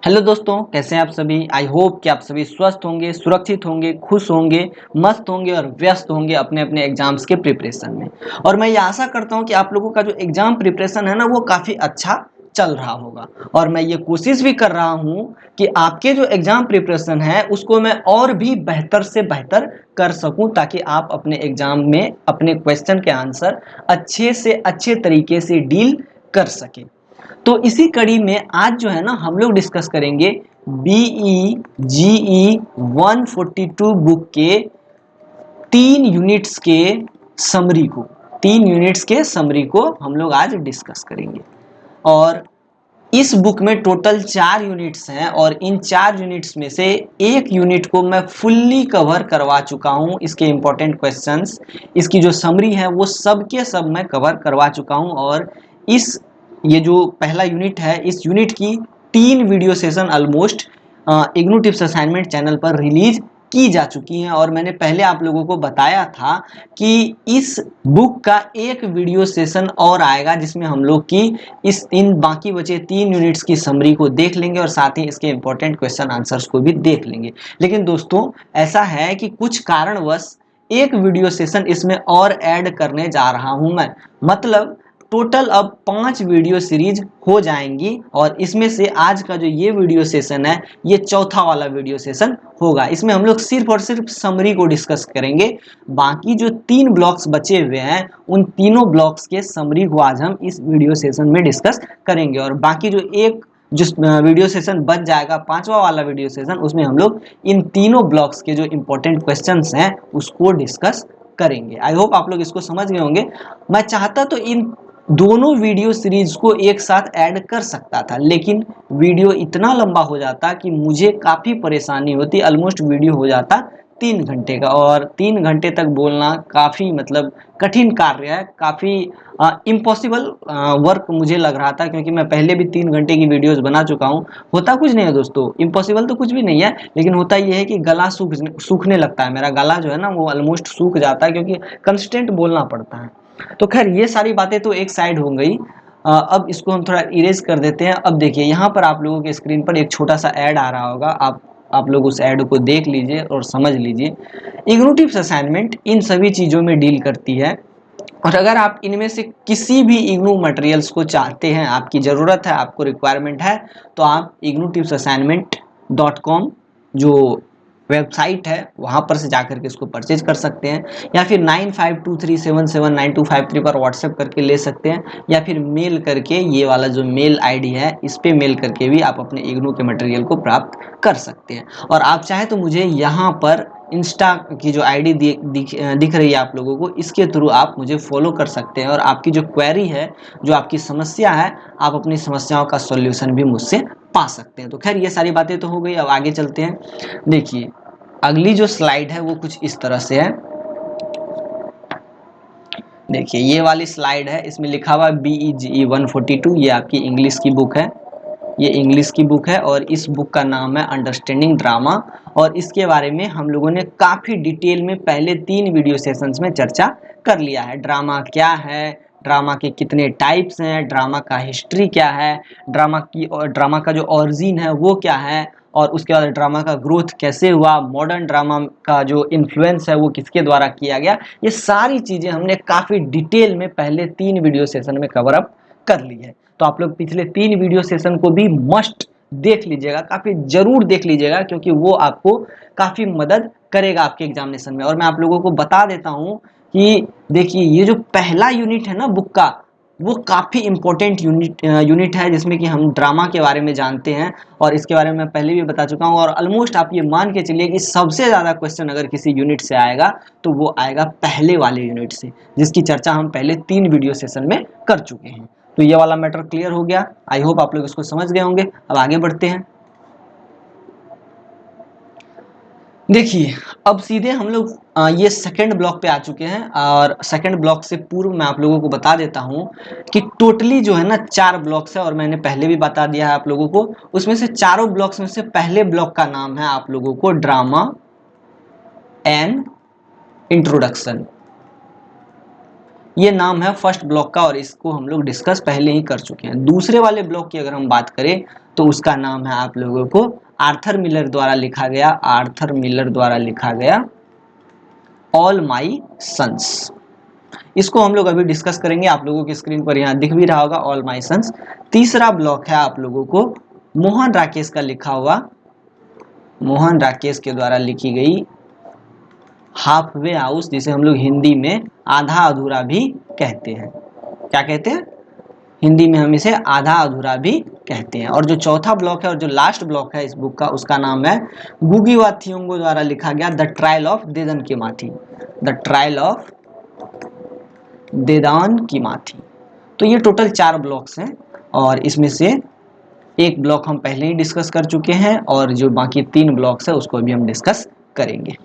Hello दोस्तों, कैसे हैं आप सभी। आई होप कि आप सभी स्वस्थ होंगे, सुरक्षित होंगे, खुश होंगे, मस्त होंगे और व्यस्त होंगे अपने अपने एग्जाम्स के प्रिपरेशन में। और मैं ये आशा करता हूं कि आप लोगों का जो एग्जाम प्रिपरेशन है ना वो काफ़ी अच्छा चल रहा होगा। और मैं ये कोशिश भी कर रहा हूं कि आपके जो एग्जाम प्रिपरेशन है उसको मैं और भी बेहतर से बेहतर कर सकूं, ताकि आप अपने एग्जाम में अपने क्वेश्चन के आंसर अच्छे से अच्छे तरीके से डील कर सकें। तो इसी कड़ी में आज जो है ना हम लोग डिस्कस करेंगे बीई जीई 142 बुक के 3 यूनिट्स के समरी को हम लोग आज डिस्कस करेंगे। और इस बुक में टोटल 4 यूनिट्स हैं और इन 4 यूनिट्स में से एक यूनिट को मैं फुल्ली कवर करवा चुका हूं। इसके इंपॉर्टेंट क्वेश्चंस, इसकी जो समरी है वो सब के सब मैं कवर करवा चुका हूं। और इस ये जो पहला यूनिट है, इस यूनिट की 3 video session almost IGNOU tips assignment channel पर रिलीज की जा चुकी हैं। और मैंने पहले आप लोगों को बताया था कि इस बुक का एक वीडियो सेशन और आएगा जिसमें हम लोग की इन बाकी बचे 3 यूनिट्स की समरी को देख लेंगे और साथ ही इसके इंपॉर्टेंट क्वेश्चन आंसर्स को भी देख लेंगे। लेकिन दोस्तों ऐसा है कि कुछ कारणवश एक वीडियो सेशन इसमें और ऐड करने जा रहा हूं मैं। मतलब टोटल अब 5 वीडियो सीरीज हो जाएंगी और इसमें से आज का जो ये वीडियो सेशन है ये चौथा वाला वीडियो सेशन होगा। इसमें हम लोग सिर्फ और सिर्फ समरी को डिस्कस करेंगे। बाकी जो 3 ब्लॉक्स बचे हुए हैं उन तीनों ब्लॉक्स के समरी को आज हम इस वीडियो सेशन में डिस्कस करेंगे। और बाकी जो एक वीडियो सेशन बच जाएगा, 5वां वाला वीडियो सेशन, उसमें हम लोग इन तीनों ब्लॉक्स के जो इंपॉर्टेंट क्वेश्चंस हैं उसको डिस्कस करेंगे। आई होप आप लोग इसको समझ गए होंगे। मैं चाहता तो इन दोनों वीडियो सीरीज को एक साथ ऐड कर सकता था, लेकिन वीडियो इतना लंबा हो जाता कि मुझे काफ़ी परेशानी होती। ऑलमोस्ट वीडियो हो जाता 3 घंटे का और 3 घंटे तक बोलना काफ़ी मतलब कठिन कार्य है, काफ़ी इम्पॉसिबल वर्क मुझे लग रहा था, क्योंकि मैं पहले भी 3 घंटे की वीडियोस बना चुका हूँ। होता कुछ नहीं है दोस्तों, इम्पॉसिबल तो कुछ भी नहीं है, लेकिन होता यह है कि गला सूखने लगता है। मेरा गला जो है ना वो ऑलमोस्ट सूख जाता है क्योंकि कंसिस्टेंट बोलना पड़ता है। तो खैर ये सारी बातें तो एक साइड हो गई। अब इसको हम थोड़ा इरेज कर देते हैं। अब देखिए यहाँ पर आप लोगों के स्क्रीन पर एक छोटा सा ऐड आ रहा होगा, आप लोग उस ऐड को देख लीजिए और समझ लीजिए। इग्नू टिप्स असाइनमेंट इन सभी चीज़ों में डील करती है। और अगर आप इनमें से किसी भी इग्नू मटेरियल्स को चाहते हैं, आपकी ज़रूरत है, आपको रिक्वायरमेंट है, तो आप ignutipsassignment.com जो वेबसाइट है वहाँ पर से जाकर के इसको परचेज कर सकते हैं, या फिर 9523779253 पर व्हाट्सएप करके ले सकते हैं, या फिर मेल करके, ये वाला जो मेल आईडी है इस पर मेल करके भी आप अपने इग्नू के मटेरियल को प्राप्त कर सकते हैं। और आप चाहे तो मुझे यहाँ पर इंस्टा की जो आईडी दिख रही है आप लोगों को, इसके थ्रू आप मुझे फॉलो कर सकते हैं और आपकी जो क्वेरी है, जो आपकी समस्या है, आप अपनी समस्याओं का सॉल्यूशन भी मुझसे पा सकते हैं। तो खैर ये सारी बातें तो हो गई, अब आगे चलते हैं। देखिए अगली जो स्लाइड है वो कुछ इस तरह से है। देखिए ये वाली स्लाइड है, इसमें लिखा हुआ BEGE 142, ये आपकी इंग्लिश की बुक है। ये इंग्लिश की बुक है और इस बुक का नाम है अंडरस्टैंडिंग ड्रामा। और इसके बारे में हम लोगों ने काफ़ी डिटेल में पहले 3 वीडियो सेशंस में चर्चा कर लिया है। ड्रामा क्या है, ड्रामा के कितने टाइप्स हैं, ड्रामा का हिस्ट्री क्या है, ड्रामा का जो ऑरिजिन है वो क्या है, और उसके बाद ड्रामा का ग्रोथ कैसे हुआ, मॉडर्न ड्रामा का जो इन्फ्लुएंस है वो किसके द्वारा किया गया। ये सारी चीज़ें हमने काफ़ी डिटेल में पहले 3 वीडियो सेशन में कवर अप कर ली है। तो आप लोग पिछले 3 वीडियो सेशन को भी मस्ट देख लीजिएगा, काफ़ी ज़रूर देख लीजिएगा, क्योंकि वो आपको काफ़ी मदद करेगा आपके एग्जामिनेशन में। और मैं आप लोगों को बता देता हूँ कि देखिए ये जो पहला यूनिट है ना बुक का, वो काफ़ी इंपॉर्टेंट यूनिट है, जिसमें कि हम ड्रामा के बारे में जानते हैं। और इसके बारे में मैं पहले भी बता चुका हूँ। और ऑलमोस्ट आप ये मान के चलिए कि सबसे ज़्यादा क्वेश्चन अगर किसी यूनिट से आएगा तो वो आएगा पहले वाले यूनिट से, जिसकी चर्चा हम पहले 3 वीडियो सेशन में कर चुके हैं। तो ये वाला मैटर क्लियर हो गया। आई होप आप लोग इसको समझ गए होंगे। अब आगे बढ़ते हैं। देखिए अब सीधे हम लोग ये सेकंड ब्लॉक पे आ चुके हैं। और सेकंड ब्लॉक से पूर्व मैं आप लोगों को बता देता हूँ कि टोटली जो है ना 4 ब्लॉक्स है, और मैंने पहले भी बता दिया है आप लोगों को। उसमें से चारों ब्लॉक्स में से पहले ब्लॉक का नाम है आप लोगों को ड्रामा एंड इंट्रोडक्शन। ये नाम है फर्स्ट ब्लॉक का और इसको हम लोग डिस्कस पहले ही कर चुके हैं। दूसरे वाले ब्लॉक की अगर हम बात करें तो उसका नाम है आप लोगों को आर्थर मिलर द्वारा लिखा गया ऑल माई सन्स। इसको हम लोग अभी डिस्कस करेंगे। आप लोगों की स्क्रीन पर यहाँ दिख भी रहा होगा ऑल माई सन्स। तीसरा ब्लॉक है आप लोगों को मोहन राकेश का लिखा हुआ, मोहन राकेश के द्वारा लिखी गई हाफ वे हाउस, जिसे हम लोग हिंदी में आधा अधूरा भी कहते हैं। क्या कहते हैं? हिंदी में हम इसे आधा अधूरा भी कहते हैं। और जो चौथा ब्लॉक है और जो लास्ट ब्लॉक है इस बुक का, उसका नाम है गुगी वा थियोंगो द्वारा लिखा गया the trial of Dedan Kimathi, the trial of Dedan Kimathi. तो ये टोटल 4 ब्लॉक्स हैं और इसमें से एक ब्लॉक हम पहले ही डिस्कस कर चुके हैं और जो बाकी 3 ब्लॉक्स है उसको अभी हम डिस्कस करेंगे।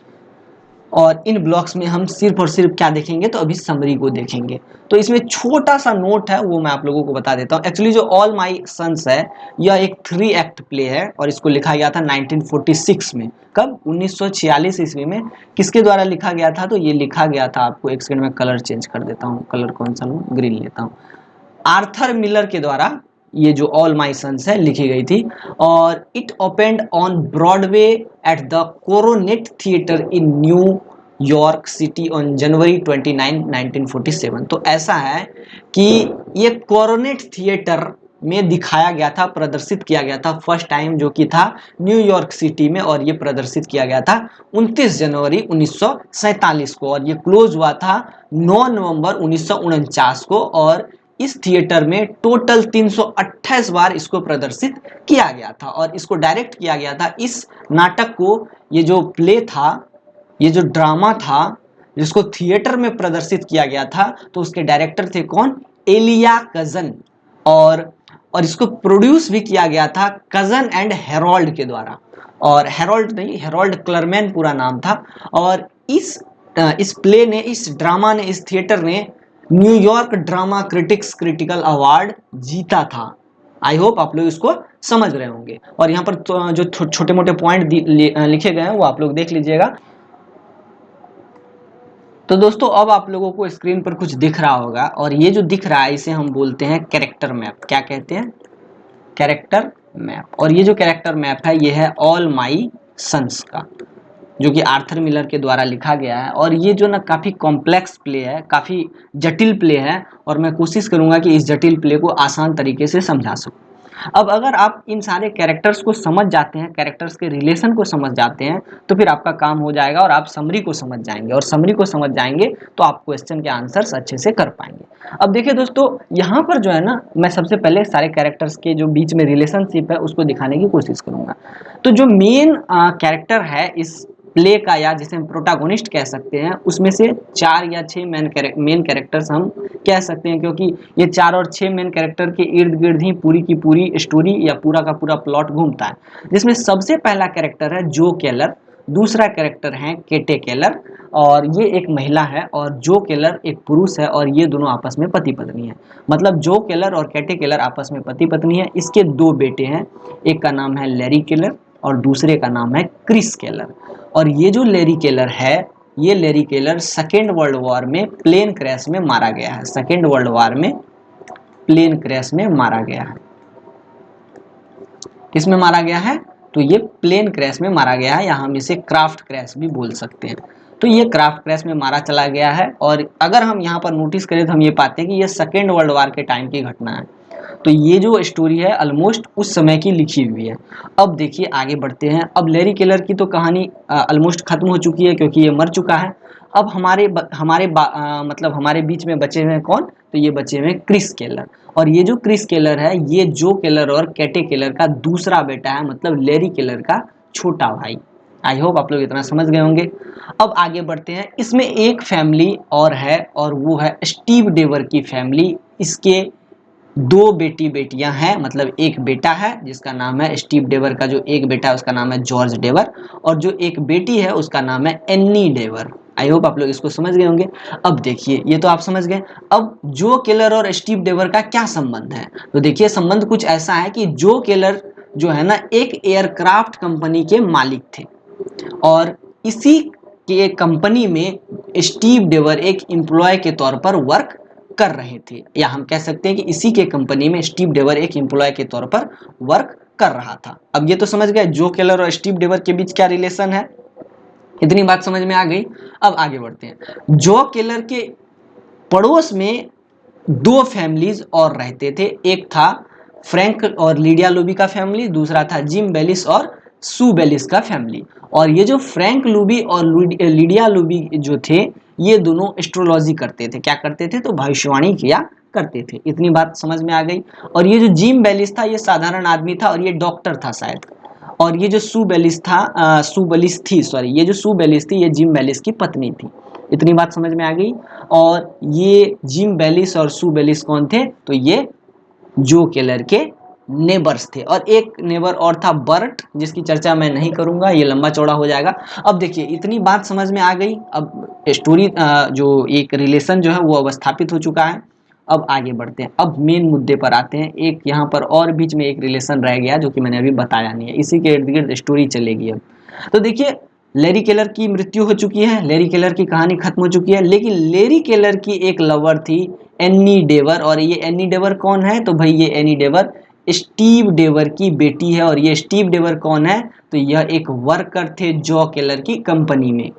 और इन ब्लॉक्स में हम सिर्फ और सिर्फ क्या देखेंगे, तो अभी समरी को देखेंगे। तो इसमें छोटा सा नोट है वो मैं आप लोगों को बता देता हूँ। एक्चुअली जो ऑल माई सन्स है यह एक 3 एक्ट प्ले है और इसको लिखा गया था 1946 में। कब? 1946 ईस्वी में। किसके द्वारा लिखा गया था? तो ये लिखा गया था, आपको एक सेकंड में कलर चेंज कर देता हूँ, कलर कौन सा लूँ, ग्रीन लेता हूँ। आर्थर मिलर के द्वारा ये जो ऑल माई सन्स है लिखी गई थी और it opened on Broadway at the coronet theatre in new York city on January 29, 1947। तो ऐसा है कि ये कोरोनेट थिएटर में दिखाया गया था, प्रदर्शित किया गया था फर्स्ट टाइम, जो कि था न्यूयॉर्क सिटी में, और ये प्रदर्शित किया गया था 29 जनवरी 1947 को और ये क्लोज हुआ था 9 नवंबर 1949 को। और इस थिएटर में टोटल 328 बार इसको प्रदर्शित किया गया था और इसको डायरेक्ट किया गया था। इस नाटक को, ये जो प्ले था, ये जो ड्रामा था जिसको थिएटर में प्रदर्शित किया गया था, तो उसके डायरेक्टर थे कौन? एलिया कजन। और इसको प्रोड्यूस भी किया गया था कजन एंड हेरोल्ड के द्वारा, और हेरोल्ड नहीं, हेरोल्ड क्लरमैन पूरा नाम था। और इस प्ले ने, इस ड्रामा ने, इस थिएटर ने New York drama critics critical award जीता था। आई होप आप लोग इसको समझ रहे होंगे। और यहाँ पर जो छोटे मोटे पॉइंट लिखे गए हैं वो आप लोग देख लीजिएगा। तो दोस्तों अब आप लोगों को स्क्रीन पर कुछ दिख रहा होगा और ये जो दिख रहा है इसे हम बोलते हैं कैरेक्टर मैप। क्या कहते हैं? Character map. और ये जो कैरेक्टर मैप है ये है ऑल माई सन्स का, जो कि आर्थर मिलर के द्वारा लिखा गया है। और ये जो ना काफ़ी कॉम्प्लेक्स प्ले है, काफ़ी जटिल प्ले है और मैं कोशिश करूँगा कि इस जटिल प्ले को आसान तरीके से समझा सकूँ। अब अगर आप इन सारे कैरेक्टर्स को समझ जाते हैं, कैरेक्टर्स के रिलेशन को समझ जाते हैं, तो फिर आपका काम हो जाएगा और आप समरी को समझ जाएंगे, और समरी को समझ जाएंगे तो आप क्वेश्चन के आंसर्स अच्छे से कर पाएंगे। अब देखिए दोस्तों, यहाँ पर जो है ना, मैं सबसे पहले सारे कैरेक्टर्स के जो बीच में रिलेशनशिप है उसको दिखाने की कोशिश करूँगा। तो जो मेन कैरेक्टर है इस प्ले का, या जिसे हम प्रोटागोनिस्ट कह सकते हैं, उसमें से 4 या 6 मेन कैरेक्टर्स हम कह सकते हैं, क्योंकि ये 4 और 6 मेन कैरेक्टर के इर्द गिर्द ही पूरी की पूरी स्टोरी या पूरा का पूरा प्लॉट घूमता है। जिसमें सबसे पहला कैरेक्टर है जो केलर, दूसरा कैरेक्टर है केटे केलर, और ये एक महिला है, और जो केलर एक पुरुष है, और ये दोनों आपस में पति पत्नी है। मतलब जो केलर और केटे केलर आपस में पति पत्नी है। इसके 2 बेटे हैं, एक का नाम है लैरी केलर और दूसरे का नाम है क्रिस केलर। और ये जो लैरी केलर है, ये Larry Keller second world war में प्लेन क्रैश में मारा गया है। सेकेंड वर्ल्ड वॉर में प्लेन क्रैश में मारा गया है। किसमें मारा गया है? तो ये प्लेन क्रैश में मारा गया है, या हम इसे क्राफ्ट क्रैश भी बोल सकते हैं। तो ये क्राफ्ट क्रैश में मारा चला गया है। और अगर हम यहाँ पर नोटिस करें तो हम ये पाते हैं कि ये सेकेंड वर्ल्ड वॉर के टाइम की घटना है। तो ये जो स्टोरी है ऑलमोस्ट उस समय की लिखी हुई है। अब देखिए आगे बढ़ते हैं। अब लैरी केलर की तो कहानी ऑलमोस्ट खत्म हो चुकी है क्योंकि ये मर चुका है। अब हमारे बीच में बचे हुए हैं कौन? तो ये बचे हुए हैं क्रिस केलर। और ये जो क्रिस केलर है ये जो केलर और केटे केलर का दूसरा बेटा है, मतलब लैरी केलर का छोटा भाई। आई होप आप लोग इतना समझ गए होंगे। अब आगे बढ़ते हैं। इसमें एक फैमिली और है, और वो है स्टीव डेवर की फैमिली। इसके 2 बेटी बेटियां हैं, मतलब एक बेटा है जिसका नाम है स्टीव डेवर का, जो एक बेटा है उसका नाम है जॉर्ज डेवर, और जो एक बेटी है उसका नाम है एन्नी डेवर। आई होप आप लोग इसको समझ गए होंगे। अब देखिए, ये तो आप समझ गए। अब जो केलर और स्टीव डेवर का क्या संबंध है? तो देखिए संबंध कुछ ऐसा है कि जो केलर जो है ना एक एयरक्राफ्ट कंपनी के मालिक थे, और इसी के कंपनी में स्टीव डेवर एक एम्प्लॉय के तौर पर वर्क कर रहे थे, या हम कह सकते हैं कि इसी के कंपनी में स्टीव डेवर एक एम्प्लॉय के तौर पर वर्क कर रहा था। अब ये तो समझ गए जो केलर और स्टीव डेवर के बीच क्या रिलेशन है, इतनी बात समझ में आ गई। अब आगे बढ़ते हैं। जो केलर के पड़ोस में दो फैमिलीज और रहते थे, एक था फ्रैंक और लीडिया लूबी का फैमिली, दूसरा था जिम बेलिस और सू बेलिस का फैमिली। और ये जो फ्रैंक लूबी और लीडिया लूबी जो थे, ये दोनों एस्ट्रोलॉजी करते थे। क्या करते थे? तो भविष्यवाणी किया करते थे। इतनी बात समझ में आ गई। और ये जो जिम बेलिस था, ये साधारण आदमी था और ये डॉक्टर था शायद। और ये जो सू बेलिस था, सू बेलिस थी, सॉरी, ये जो सू बेलिस थी, ये जिम बेलिस की पत्नी थी। इतनी बात समझ में आ गई। और ये जिम बेलिस और सू बेलिस कौन थे? तो ये जो केलर के नेबर्स थे। और एक नेबर और था बर्ट, जिसकी चर्चा मैं नहीं करूंगा, ये लंबा चौड़ा हो जाएगा। अब देखिए इतनी बात समझ में आ गई। अब स्टोरी जो एक रिलेशन जो है वो अब स्थापित हो चुका है। अब आगे बढ़ते हैं, अब मेन मुद्दे पर आते हैं। एक यहाँ पर और बीच में एक रिलेशन रह गया जो कि मैंने अभी बताया नहीं है, इसी के इर्द गिर्द स्टोरी चलेगी। अब तो देखिए, लैरी केलर की मृत्यु हो चुकी है, लैरी केलर की कहानी खत्म हो चुकी है। लेकिन लैरी केलर की एक लवर थी, एनी डेवर। और ये एनी डेवर कौन है? तो भाई ये एनी डेवर स्टीव डेवर की बेटी है। और ये स्टीव डेवर कौन है? तो यह एक वर्कर थे जॉ केलर की कंपनी में।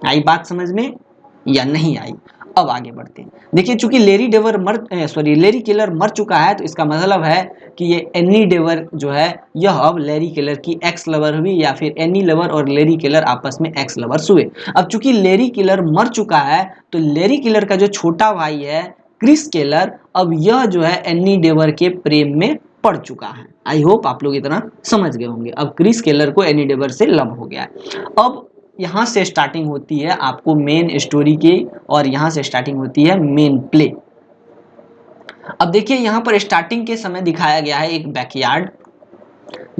आई बात समझ में या नहीं आई? अब आगे बढ़ते हैं। देखिए, चूंकि लैरी केलर मर चुका है, तो इसका मतलब है कि ये एनी डेवर जो है, यह अब लैरी केलर की एक्स लवर हुई, या फिर एनी लवर और लैरी केलर आपस में एक्स लवर्स हुए। अब चूंकि लैरी केलर मर चुका है, तो लैरी केलर का जो छोटा भाई है क्रिस केलर, अब यह जो है एनी डेवर के प्रेम में पड़ चुका है। आई होप आप लोग इतना समझ गए होंगे। अब क्रिस केलर को एनी डेवर से लव हो गया है। अब यहाँ से स्टार्टिंग होती है आपको मेन स्टोरी की, और यहाँ से स्टार्टिंग होती है मेन प्ले। अब देखिए, यहाँ पर स्टार्टिंग के समय दिखाया गया है एक बैकयार्ड,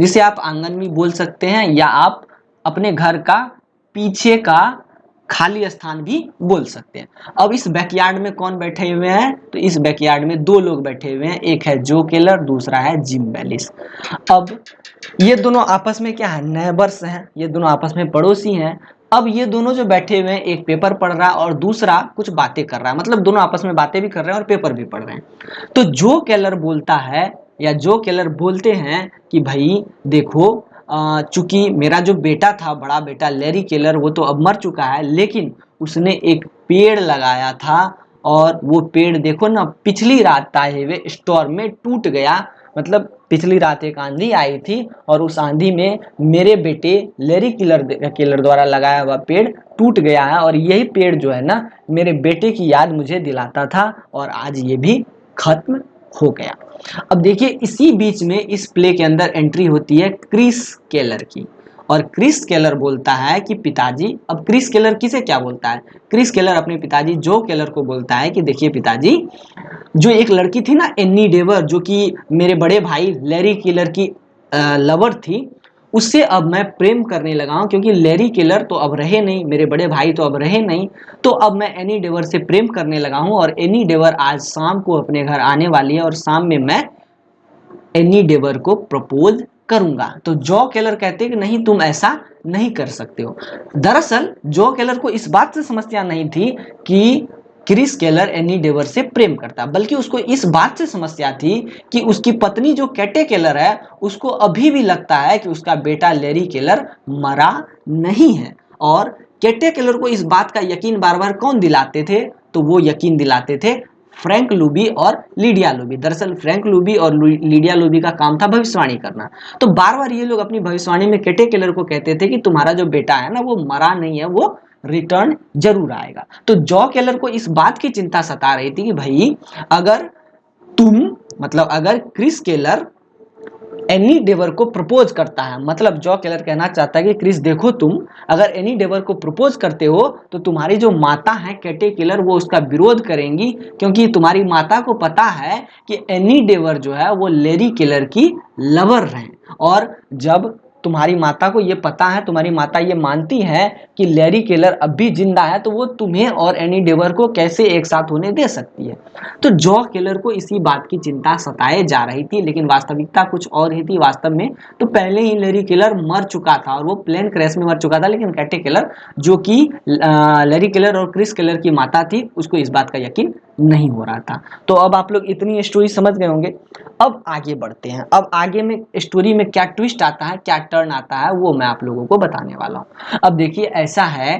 जिसे आप आंगन भी बोल सकते हैं, या आप अपने घर का पीछे का खाली स्थान भी बोल सकते हैं। अब इस बैकयार्ड में कौन बैठे हुए हैं? तो इस बैकयार्ड में दो लोग बैठे हुए हैं, एक है जो केलर, दूसरा है जिम बेलिस। अब ये दोनों आपस में क्या है? नेबर्स हैं, ये दोनों आपस में पड़ोसी हैं। अब ये दोनों जो बैठे हुए हैं, एक पेपर पढ़ रहा है और दूसरा कुछ बातें कर रहा है, मतलब दोनों आपस में बातें भी कर रहे हैं और पेपर भी पढ़ रहे हैं। तो जो केलर बोलता है, या जो केलर बोलते हैं कि भाई देखो, चूंकि मेरा जो बेटा था, बड़ा बेटा लैरी केलर, वो तो अब मर चुका है, लेकिन उसने एक पेड़ लगाया था, और वो पेड़ देखो ना, पिछली रात आए हुए स्टॉर्म में टूट गया। मतलब पिछली रात एक आंधी आई थी, और उस आंधी में मेरे बेटे लैरी केलर द्वारा लगाया हुआ पेड़ टूट गया है। और यही पेड़ जो है ना, मेरे बेटे की याद मुझे दिलाता था, और आज ये भी खत्म हो गया। अब देखिए, इसी बीच में इस प्ले के अंदर एंट्री होती है क्रिस केलर की। और क्रिस केलर बोलता है कि पिताजी, अब क्रिस केलर किसे क्या बोलता है? क्रिस केलर अपने पिताजी जो केलर को बोलता है कि देखिए पिताजी, जो एक लड़की थी ना एनी डेवर, जो कि मेरे बड़े भाई लैरी केलर की लवर थी, उससे अब मैं प्रेम करने लगा हूं, क्योंकि लैरी केलर तो अब रहे नहीं, मेरे बड़े भाई तो अब रहे नहीं, तो अब मैं एनी डेवर से प्रेम करने लगा हूं। और एनी डेवर आज शाम को अपने घर आने वाली है, और शाम में मैं एनी डेवर को प्रपोज करूंगा। तो जॉ केलर कहते हैं कि नहीं, तुम ऐसा नहीं कर सकते हो। दरअसल जॉ केलर को इस बात से समस्या नहीं थी कि क्रिस केलर एनी डेवर से प्रेम करता, बल्कि उसको इस बात से समस्या थी कि उसकी पत्नी जो कैटे केलर है, उसको अभी भी लगता है कि उसका बेटा लैरी केलर मरा नहीं है। और कैटे केलर को इस बात का यकीन बार बार कौन दिलाते थे? तो वो यकीन दिलाते थे फ्रैंक लूबी और लीडिया लूबी। दरअसल फ्रैंक लूबी और लीडिया लूबी का काम था भविष्यवाणी करना। तो बार बार ये लोग अपनी भविष्यवाणी में कैटे केलर को कहते थे कि तुम्हारा जो बेटा है ना, वो मरा नहीं है, वो रिटर्न जरूर आएगा। तो जॉ केलर को इस बात की चिंता सता रही थी कि भाई, अगर तुम, मतलब अगर क्रिस केलर एनी डेवर को प्रपोज करता है, मतलब जॉ केलर कहना चाहता है कि क्रिस देखो, तुम अगर एनी डेवर को प्रपोज करते हो, तो तुम्हारी जो माता है कैटे केलर, वो उसका विरोध करेंगी, क्योंकि तुम्हारी माता को पता है कि एनी डेवर जो है वो लैरी केलर की लवर है। और जब तुम्हारी माता को ये पता है, तुम्हारी माता ये मानती है कि लैरी केलर अब भी जिंदा है, तो वो तुम्हें और एनी डेवर को कैसे एक साथ होने दे सकती है। तो जॉ केलर को इसी बात की चिंता सताए जा रही थी, लेकिन वास्तविकता कुछ और ही थी। वास्तव में तो पहले ही लैरी केलर मर चुका था, और वो प्लेन क्रैश में मर चुका था, लेकिन कैटे केलर, जो कि लैरी केलर और क्रिस केलर की माता थी, उसको इस बात का यकीन नहीं हो रहा था। तो अब आप लोग इतनी स्टोरी समझ गए होंगे। अब आगे बढ़ते हैं। अब आगे में स्टोरी में क्या ट्विस्ट आता है, क्या टर्न आता है, वो मैं आप लोगों को बताने वाला हूँ। अब देखिए ऐसा है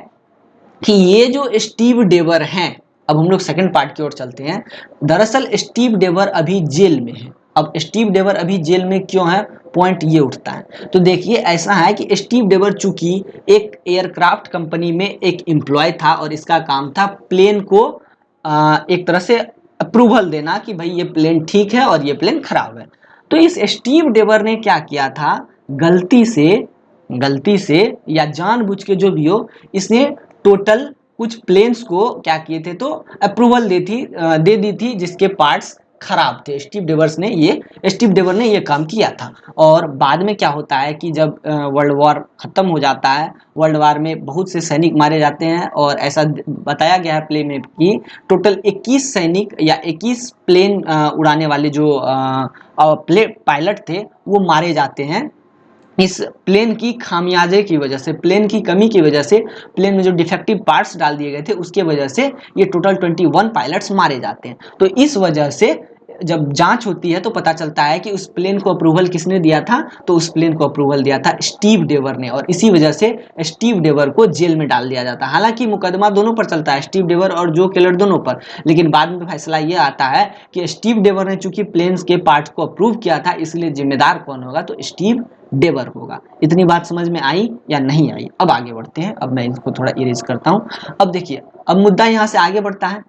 कि ये जो स्टीव डेवर हैं, अब हम लोग सेकंड पार्ट की ओर चलते हैं। दरअसल स्टीव डेवर अभी जेल में है। अब स्टीव डेवर अभी जेल में क्यों है, पॉइंट ये उठता है। तो देखिए ऐसा है कि स्टीव डेवर चूंकि एक एयरक्राफ्ट कंपनी में एक एम्प्लॉय था और इसका काम था प्लेन को एक तरह से अप्रूवल देना कि भाई ये प्लेन ठीक है और ये प्लेन खराब है। तो इस स्टीव डेवर ने क्या किया था, गलती से या जानबूझ के जो भी हो, इसने टोटल कुछ प्लेन्स को क्या किए थे, तो अप्रूवल दे दी थी जिसके पार्ट्स खराब थे। स्टीव डेवर ने ये काम किया था। और बाद में क्या होता है कि जब वर्ल्ड वॉर खत्म हो जाता है, वर्ल्ड वॉर में बहुत से सैनिक मारे जाते हैं और ऐसा बताया गया है प्ले में कि टोटल 21 सैनिक या 21 प्लेन उड़ाने वाले जो पायलट थे वो मारे जाते हैं। इस प्लेन की खामियाजे की वजह से, प्लेन की कमी की वजह से, प्लेन में जो डिफेक्टिव पार्ट्स डाल दिए गए थे उसके वजह से ये टोटल 21 पायलट्स मारे जाते हैं। तो इस वजह से जब जांच होती है तो पता चलता है कि उस प्लेन को अप्रूवल किसने दिया था, तो उस प्लेन को अप्रूवल दिया था स्टीव डेवर ने। और इसी वजह से स्टीव डेवर को जेल में डाल दिया जाता है। हालांकि मुकदमा दोनों पर चलता है, स्टीव डेवर और जो केलर दोनों पर, लेकिन बाद में फैसला ये आता है कि स्टीव डेवर ने चूंकि प्लेन्स के पार्ट्स को अप्रूव किया था, इसलिए जिम्मेदार कौन होगा, तो स्टीव डेवर होगा। इतनी बात समझ में आई या नहीं आई? अब आगे बढ़ते हैं। अब मैं इसको थोड़ा इरेज करता हूं। अब देखिए, अब मुद्दा यहां से आगे बढ़ता है।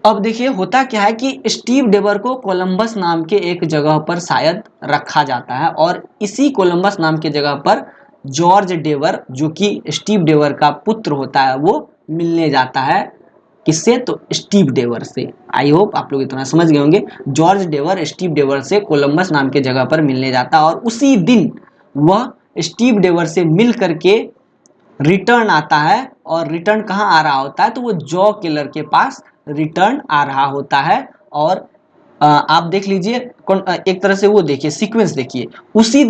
अब देखिए होता क्या है कि स्टीव डेवर को कोलंबस नाम के एक जगह पर शायद रखा जाता है और इसी कोलंबस नाम के जगह पर जॉर्ज डेवर, जो कि स्टीव डेवर का पुत्र होता है, वो मिलने जाता है। किससे, तो स्टीव डेवर से। आई होप आप लोग इतना समझ गए होंगे। जॉर्ज डेवर स्टीव डेवर से कोलंबस नाम के जगह पर मिलने जाता है और उसी दिन वह स्टीव डेवर से मिल करके रिटर्न आता है। और रिटर्न कहाँ आ रहा होता है, तो वो जॉ किलर के पास रिटर्न आ रहा होता है। और आप देख लीजिए एक तरह से वो देखिए सीक्वेंस देखिए, उसी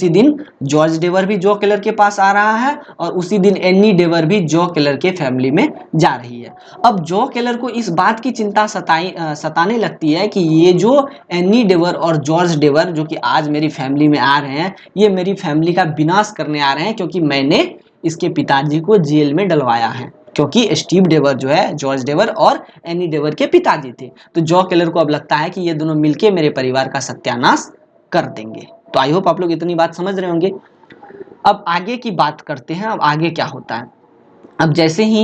दिन जॉर्ज डेवर भी जॉ किलर के पास आ रहा है और उसी दिन एनी डेवर भी जॉ किलर के फैमिली में जा रही है। अब जॉ किलर को इस बात की चिंता सताने लगती है कि ये जो एनी डेवर और जॉर्ज डेवर जो कि आज मेरी फैमिली में आ रहे हैं, ये मेरी फैमिली का विनाश करने आ रहे हैं, क्योंकि मैंने इसके पिताजी को जेल में डलवाया है। क्योंकि स्टीव डेवर जो है जॉर्ज डेवर और एनी डेवर के पिताजी थे। तो जॉ केलर को अब लगता है कि ये दोनों मिलके मेरे परिवार का सत्यानाश कर देंगे। तो आई होप आप लोग इतनी बात समझ रहे होंगे। अब आगे की बात करते हैं। अब आगे क्या होता है, अब जैसे ही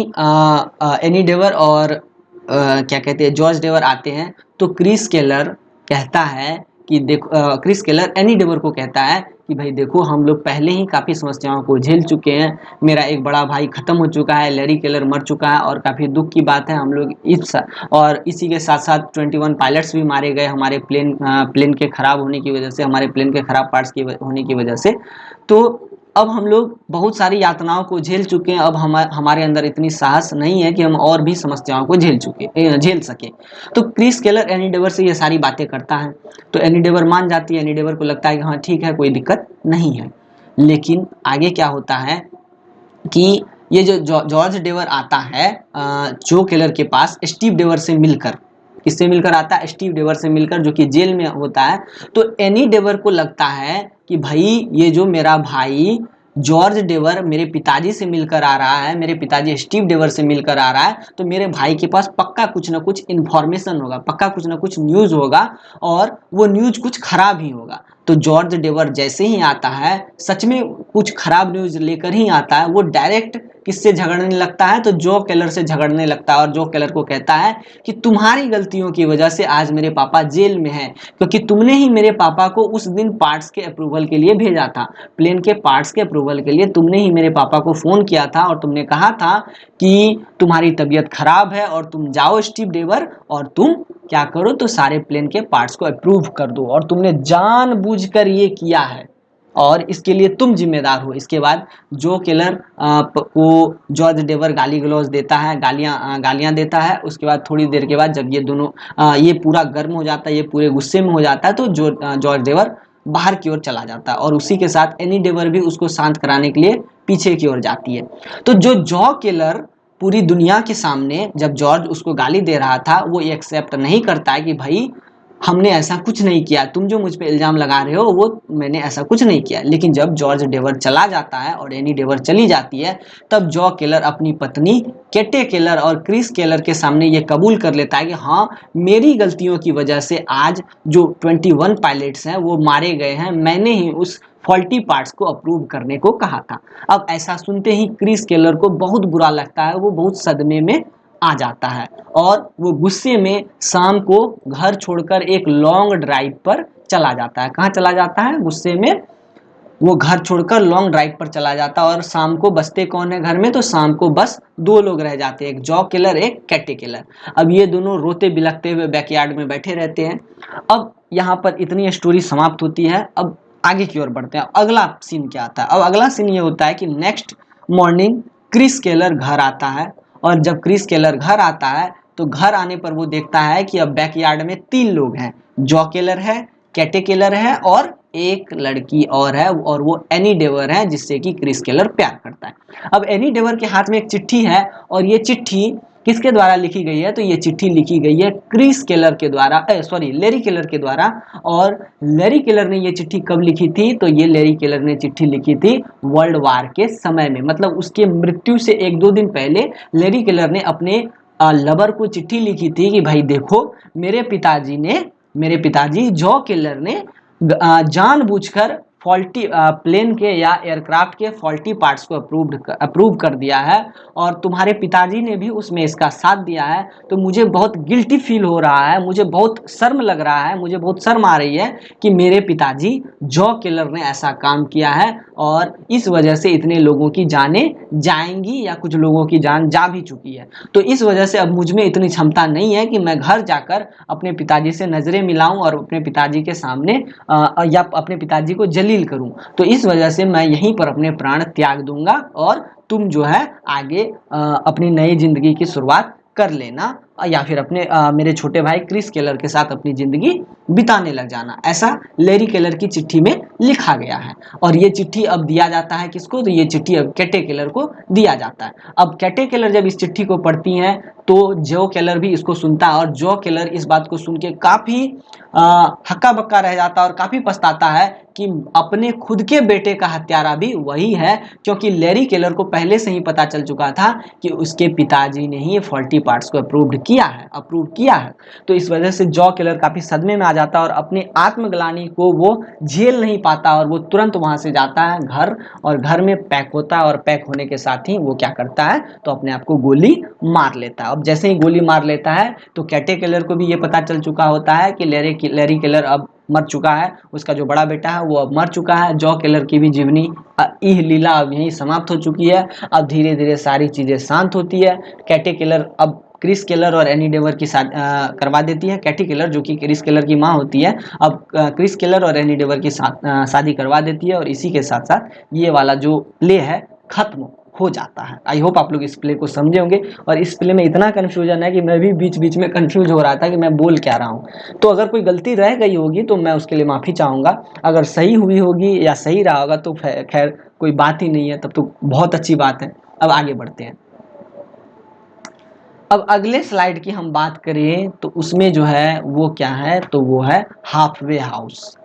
एनी डेवर और क्या कहते हैं जॉर्ज डेवर आते हैं, तो क्रिस केलर कहता है कि देखो, क्रिस केलर एनी डेवर को कहता है कि भाई देखो, हम लोग पहले ही काफ़ी समस्याओं को झेल चुके हैं। मेरा एक बड़ा भाई ख़त्म हो चुका है, लैरी केलर मर चुका है और काफ़ी दुख की बात है। हम लोग और इसी के साथ साथ 21 पायलट्स भी मारे गए हमारे प्लेन के ख़राब होने की वजह से, हमारे प्लेन के ख़राब पार्ट्स की होने की वजह से। तो अब हम लोग बहुत सारी यातनाओं को झेल चुके हैं। अब हमारे अंदर इतनी साहस नहीं है कि हम और भी समस्याओं को झेल सके। तो क्रिस केलर एनी डेवर से ये सारी बातें करता है। तो एनी डेवर मान जाती है। एनी डेवर को लगता है कि हाँ ठीक है, कोई दिक्कत नहीं है। लेकिन आगे क्या होता है कि ये जो जॉर्ज डेवर आता है जो केलर के पास स्टीव डेवर से मिलकर, किससे मिलकर आता है, स्टीव डेवर से मिलकर, जो कि जेल में होता है। तो एनी डेवर को लगता है कि भाई ये जो मेरा भाई जॉर्ज डेवर मेरे पिताजी से मिलकर आ रहा है, मेरे पिताजी स्टीव डेवर से मिलकर आ रहा है, तो मेरे भाई के पास पक्का कुछ ना कुछ इन्फॉर्मेशन होगा, पक्का कुछ ना कुछ न्यूज़ होगा और वो न्यूज़ कुछ खराब ही होगा। तो जॉर्ज डेवर जैसे ही आता है, सच में कुछ खराब न्यूज़ लेकर ही आता है। वो डायरेक्ट किससे झगड़ने लगता है, तो जॉ केलर से झगड़ने लगता है और जॉ केलर को कहता है कि तुम्हारी गलतियों की वजह से आज मेरे पापा जेल में हैं, क्योंकि तुमने ही मेरे पापा को उस दिन पार्ट्स के अप्रूवल के लिए भेजा था, प्लेन के पार्ट्स के अप्रूवल के लिए तुमने ही मेरे पापा को फ़ोन किया था और तुमने कहा था कि तुम्हारी तबीयत खराब है और तुम जाओ स्टीव डेवर और तुम क्या करो, तो सारे प्लेन के पार्ट्स को अप्रूव कर दो, और तुमने जानबूझकर ये किया है और इसके लिए तुम जिम्मेदार हो। इसके बाद जो केलर को जॉर्ज डेवर गाली गलौज देता है, गालियां देता है। उसके बाद थोड़ी देर के बाद जब ये दोनों ये पूरा गर्म हो जाता है, ये पूरे गुस्से में हो जाता है, तो जॉर्ज डेवर बाहर की ओर चला जाता है और उसी के साथ एनी डेवर भी उसको शांत कराने के लिए पीछे की ओर जाती है। तो जो जॉ केलर पूरी दुनिया के सामने जब जॉर्ज उसको गाली दे रहा था, वो ये एक्सेप्ट नहीं करता है कि भाई हमने ऐसा कुछ नहीं किया, तुम जो मुझ पे इल्जाम लगा रहे हो वो मैंने ऐसा कुछ नहीं किया। लेकिन जब जॉर्ज डेवर चला जाता है और एनी डेवर चली जाती है, तब जॉ केलर अपनी पत्नी केटे केलर और क्रिस केलर के सामने ये कबूल कर लेता है कि हाँ, मेरी गलतियों की वजह से आज जो 21 पायलट्स हैं वो मारे गए हैं, मैंने ही उस फॉल्टी पार्ट्स को अप्रूव करने को कहा था। अब ऐसा सुनते ही क्रिस केलर को बहुत बुरा लगता है, वो बहुत सदमे में आ जाता है और वो गुस्से में शाम को घर छोड़कर एक लॉन्ग ड्राइव पर चला जाता है। कहाँ चला जाता है? गुस्से में वो घर छोड़कर लॉन्ग ड्राइव पर चला जाता है। और शाम को बचते कौन है घर में? तो शाम को बस दो लोग रह जाते हैं, एक जॉ किलर, एक कैटे किलर। अब ये दोनों रोते बिलखते हुए बैकयार्ड में बैठे रहते हैं। अब यहाँ पर इतनी स्टोरी समाप्त होती है। अब आगे की ओर बढ़ते हैं। अगला सीन क्या आता है? अब अगला सीन ये होता है कि नेक्स्ट मॉर्निंग क्रिस केलर घर आता है, और जब क्रिस केलर घर आता है तो घर आने पर वो देखता है कि अब बैकयार्ड में 3 लोग हैं, जॉ केलर है, कैटे केलर है और एक लड़की और है, और वो एनी डेवर है जिससे कि क्रिस केलर प्यार करता है। अब एनी डेवर के हाथ में एक चिट्ठी है, और ये चिट्ठी किसके द्वारा लिखी गई है? तो ये चिट्ठी लिखी गई है क्रिस केलर के द्वारा, लैरी केलर के द्वारा। और लैरी केलर ने ये चिट्ठी कब लिखी थी? तो ये लैरी केलर ने चिट्ठी लिखी थी वर्ल्ड वार के समय में, मतलब उसके मृत्यु से 1-2 दिन पहले लैरी केलर ने अपने लवर को चिट्ठी लिखी थी कि भाई देखो, मेरे पिताजी जॉ केलर ने जानबूझकर फॉल्टी प्लेन के या एयरक्राफ्ट के फॉल्टी पार्ट्स को अप्रूव कर दिया है, और तुम्हारे पिताजी ने भी उसमें इसका साथ दिया है। तो मुझे बहुत गिल्टी फील हो रहा है, मुझे बहुत शर्म लग रहा है, मुझे बहुत शर्म आ रही है कि मेरे पिताजी जॉ केलर ने ऐसा काम किया है, और इस वजह से इतने लोगों की जानें जाएंगी या कुछ लोगों की जान जा भी चुकी है। तो इस वजह से अब मुझ में इतनी क्षमता नहीं है कि मैं घर जाकर अपने पिताजी से नजरें मिलाऊं और अपने पिताजी के सामने या अपने पिताजी को जलील करूं। तो इस वजह से मैं यहीं पर अपने प्राण त्याग दूंगा, और तुम जो है आगे अपनी नई जिंदगी की शुरुआत कर लेना, या फिर अपने मेरे छोटे भाई क्रिस केलर के साथ अपनी जिंदगी बिताने लग जाना। ऐसा लैरी केलर की चिट्ठी में लिखा गया है। और ये चिट्ठी अब दिया जाता है किसको? तो ये चिट्ठी अब कैटे केलर को दिया जाता है। अब कैटे केलर जब इस चिट्ठी को पढ़ती हैं तो जो केलर भी इसको सुनता है, और जो केलर इस बात को सुन के काफी हक्का बक्का रह जाता है और काफी पछताता है कि अपने खुद के बेटे का हत्यारा भी वही है, क्योंकि लैरी केलर को पहले से ही पता चल चुका था कि उसके पिताजी ने ही फॉल्टी पार्ट्स को अप्रूव किया है। तो इस वजह से जॉ केलर काफी सदमे में आ जाता है और अपनी आत्मग्लानि को वो झेल नहीं पाता, और वो तुरंत वहां से जाता है घर, और घर में पैक होता है, और पैक होने के साथ ही वो क्या करता है? तो अपने आप को गोली मार लेता है। अब जैसे ही गोली मार लेता है तो कैटे केलर को भी ये पता चल चुका होता है कि लैरी केलर अब मर चुका है, उसका जो बड़ा बेटा है वो अब मर चुका है। जॉ केलर की भी जीवनी यह लीला अब यहीं समाप्त हो चुकी है। अब धीरे धीरे सारी चीजें शांत होती है। कैटे केलर अब क्रिस केलर और एनी डेवर की करवा देती है। कैटी केलर जो कि क्रिस केलर की माँ होती है, अब क्रिस केलर और एनी डेवर की शादी करवा देती है, और इसी के साथ साथ ये वाला जो प्ले है खत्म हो जाता है। आई होप आप लोग इस प्ले को समझे होंगे। और इस प्ले में इतना कन्फ्यूजन है कि मैं भी बीच बीच में कन्फ्यूज हो रहा था कि मैं बोल क्या रहा हूँ। तो अगर कोई गलती रह गई होगी तो मैं उसके लिए माफ़ी चाहूँगा। अगर सही हुई होगी या सही रहा होगा तो खैर कोई बात ही नहीं है, तब तो बहुत अच्छी बात है। अब आगे बढ़ते हैं। अब अगले स्लाइड की हम बात करें तो उसमें जो है वो क्या है? तो वो है हाफवे हाउस।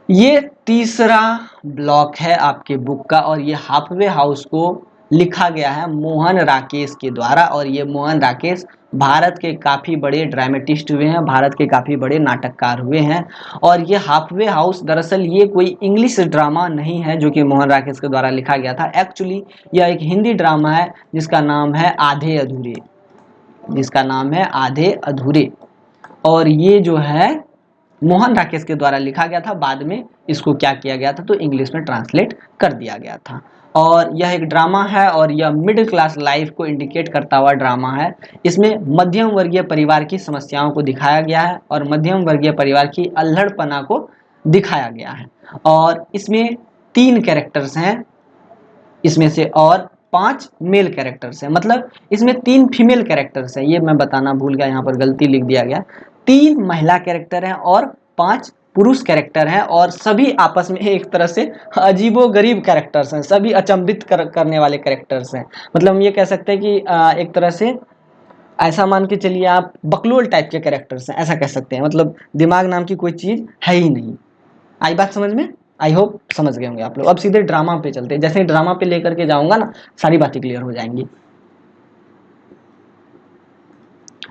ये तीसरा ब्लॉक है आपके बुक का, और ये हाफवे हाउस को लिखा गया है मोहन राकेश के द्वारा। और ये मोहन राकेश भारत के काफ़ी बड़े ड्रामेटिस्ट हुए हैं, भारत के काफ़ी बड़े नाटककार हुए हैं। और ये हाफवे हाउस दरअसल ये कोई इंग्लिश ड्रामा नहीं है जो कि मोहन राकेश के द्वारा लिखा गया था। एक्चुअली यह एक हिंदी ड्रामा है जिसका नाम है आधे अधूरे। और ये जो है मोहन राकेश के द्वारा लिखा गया था, बाद में इसको क्या किया गया था? तो इंग्लिश में ट्रांसलेट कर दिया गया था। और यह एक ड्रामा है, और यह मिडिल क्लास लाइफ को इंडिकेट करता हुआ ड्रामा है। इसमें मध्यम वर्गीय परिवार की समस्याओं को दिखाया गया है, और मध्यम वर्गीय परिवार की अल्हड़पना को दिखाया गया है। और इसमें 3 कैरेक्टर्स हैं इसमें से, और 5 मेल कैरेक्टर्स हैं। मतलब इसमें 3 फीमेल कैरेक्टर्स हैं, ये मैं बताना भूल गया, यहाँ पर गलती लिख दिया गया। 3 महिला कैरेक्टर हैं और 5 पुरुष कैरेक्टर हैं और सभी आपस में एक तरह से अजीबोगरीब कैरेक्टर्स हैं, सभी अचंभित करने वाले कैरेक्टर्स हैं। मतलब हम ये कह सकते हैं कि एक तरह से ऐसा मान के चलिए आप बकलोल टाइप के कैरेक्टर्स हैं, ऐसा कह सकते हैं। मतलब दिमाग नाम की कोई चीज़ है ही नहीं। आई बात समझ में? आई होप समझ गए होंगे आप लोग। अब सीधे ड्रामा पे चलते हैं। जैसे ही ड्रामा पे लेकर के जाऊंगा ना, सारी बातें क्लियर हो जाएंगी।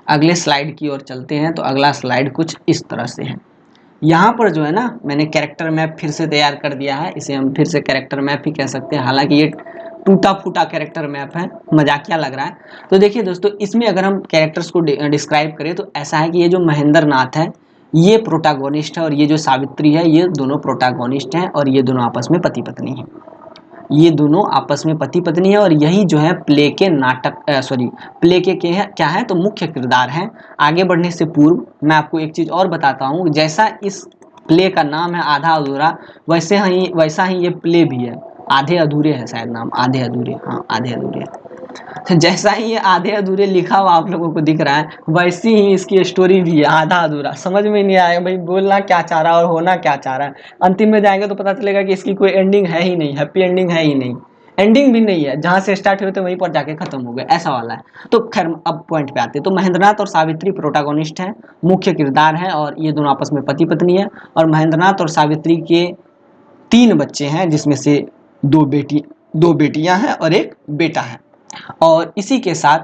अगले स्लाइड की ओर चलते हैं। तो अगला स्लाइड कुछ इस तरह से है। यहाँ पर जो है ना, मैंने कैरेक्टर मैप फिर से तैयार कर दिया है। इसे हम फिर से कैरेक्टर मैप ही कह सकते हैं, हालांकि ये टूटा फूटा कैरेक्टर मैप है, मजाकिया लग रहा है। तो देखिए दोस्तों, इसमें अगर हम कैरेक्टर्स को डिस्क्राइब करें तो ऐसा है कि ये जो महेंद्र नाथ है ये प्रोटागोनिस्ट है, और ये जो सावित्री है ये दोनों प्रोटागोनिस्ट हैं, और ये दोनों आपस में पति पत्नी हैं। ये दोनों आपस में पति पत्नी है, और यही जो है प्ले के प्ले के क्या है तो मुख्य किरदार हैं। आगे बढ़ने से पूर्व मैं आपको एक चीज और बताता हूँ। जैसा इस प्ले का नाम है आधा अधूरा, वैसा ही ये प्ले भी है। आधे अधूरे है शायद नाम, आधे अधूरे, हाँ आधे अधूरे। तो जैसा ही ये आधे अधूरे लिखा हुआ आप लोगों को दिख रहा है, वैसी ही इसकी स्टोरी भी है, आधा अधूरा। समझ में नहीं आएगा भाई बोलना क्या चाह रहा है और होना क्या चाह रहा है। अंतिम में जाएंगे तो पता चलेगा कि इसकी कोई एंडिंग है ही नहीं, हैप्पी एंडिंग है ही नहीं, एंडिंग भी नहीं है। जहां से स्टार्ट हुए थे वहीं पर जाके खत्म हो गए, ऐसा वाला है। तो खैर अब पॉइंट पे आते हैं। तो महेंद्रनाथ और सावित्री प्रोटागोनिस्ट हैं, मुख्य किरदार हैं, और ये दोनों आपस में पति पत्नी है। और महेंद्रनाथ और सावित्री के 3 बच्चे हैं, जिसमें से 2 बेटियां हैं और 1 बेटा है। और इसी के साथ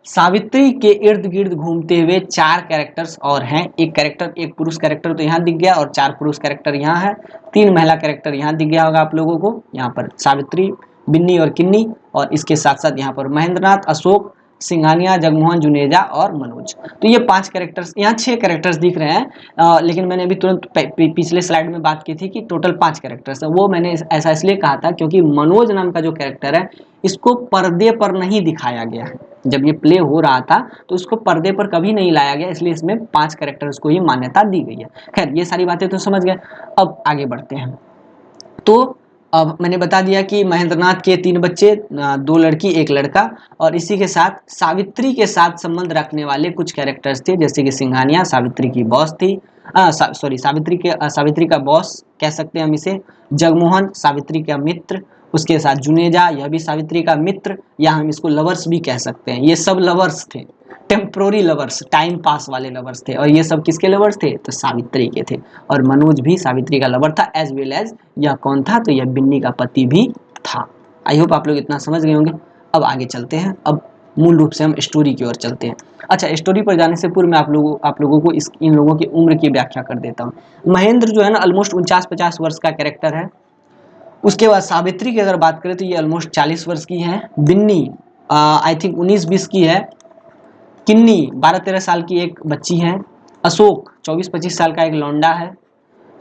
सावित्री के इर्द गिर्द घूमते हुए 4 कैरेक्टर्स और हैं। एक पुरुष कैरेक्टर तो यहाँ दिख गया, और 4 पुरुष कैरेक्टर यहाँ है। 3 महिला कैरेक्टर यहाँ दिख गया होगा आप लोगों को। यहाँ पर सावित्री, बिन्नी और किन्नी, और इसके साथ साथ यहाँ पर महेंद्रनाथ, अशोक, सिंघानिया, जगमोहन, जुनेजा और मनोज। तो ये 5 कैरेक्टर्स, यहाँ 6 कैरेक्टर्स दिख रहे हैं। लेकिन मैंने अभी तुरंत पिछले स्लाइड में बात की थी कि टोटल 5 कैरेक्टर्स है। वो मैंने ऐसा इसलिए कहा था क्योंकि मनोज नाम का जो कैरेक्टर है इसको पर्दे पर नहीं दिखाया गया है। जब ये प्ले हो रहा था तो इसको पर्दे पर कभी नहीं लाया गया, इसलिए इसमें 5 कैरेक्टर्स को ही मान्यता दी गई है। खैर ये सारी बातें तो समझ गए। अब आगे बढ़ते हैं। तो अब मैंने बता दिया कि महेंद्रनाथ के 3 बच्चे, 2 लड़की 1 लड़का, और इसी के साथ सावित्री के साथ संबंध रखने वाले कुछ कैरेक्टर्स थे, जैसे कि सिंघानिया सावित्री की बॉस थी, सावित्री का बॉस कह सकते हैं हम इसे। जगमोहन सावित्री का मित्र, उसके साथ जुनेजा यह भी सावित्री का मित्र, या हम इसको लवर्स भी कह सकते हैं। ये सब लवर्स थे, टेम्प्रोरी लवर्स, टाइम पास वाले लवर्स थे। और ये सब किसके लवर्स थे? तो सावित्री के थे। और मनोज भी सावित्री का लवर था, एज वेल एज यह कौन था? तो यह बिन्नी का पति भी था। आई होप आप लोग इतना समझ गए होंगे। अब आगे चलते हैं। अब मूल रूप से हम स्टोरी की ओर चलते हैं। अच्छा, स्टोरी पर जाने से पूर्व मैं आप लोगों को इन लोगों की उम्र की व्याख्या कर देता हूँ। महेंद्र जो है ना ऑलमोस्ट 49-50 वर्ष का कैरेक्टर है। उसके बाद सावित्री की अगर बात करें तो ये ऑलमोस्ट 40 वर्ष की है। बिन्नी आई थिंक 19-20 की है। किन्नी 12-13 साल की एक बच्ची है। अशोक 24-25 साल का एक लौंडा है।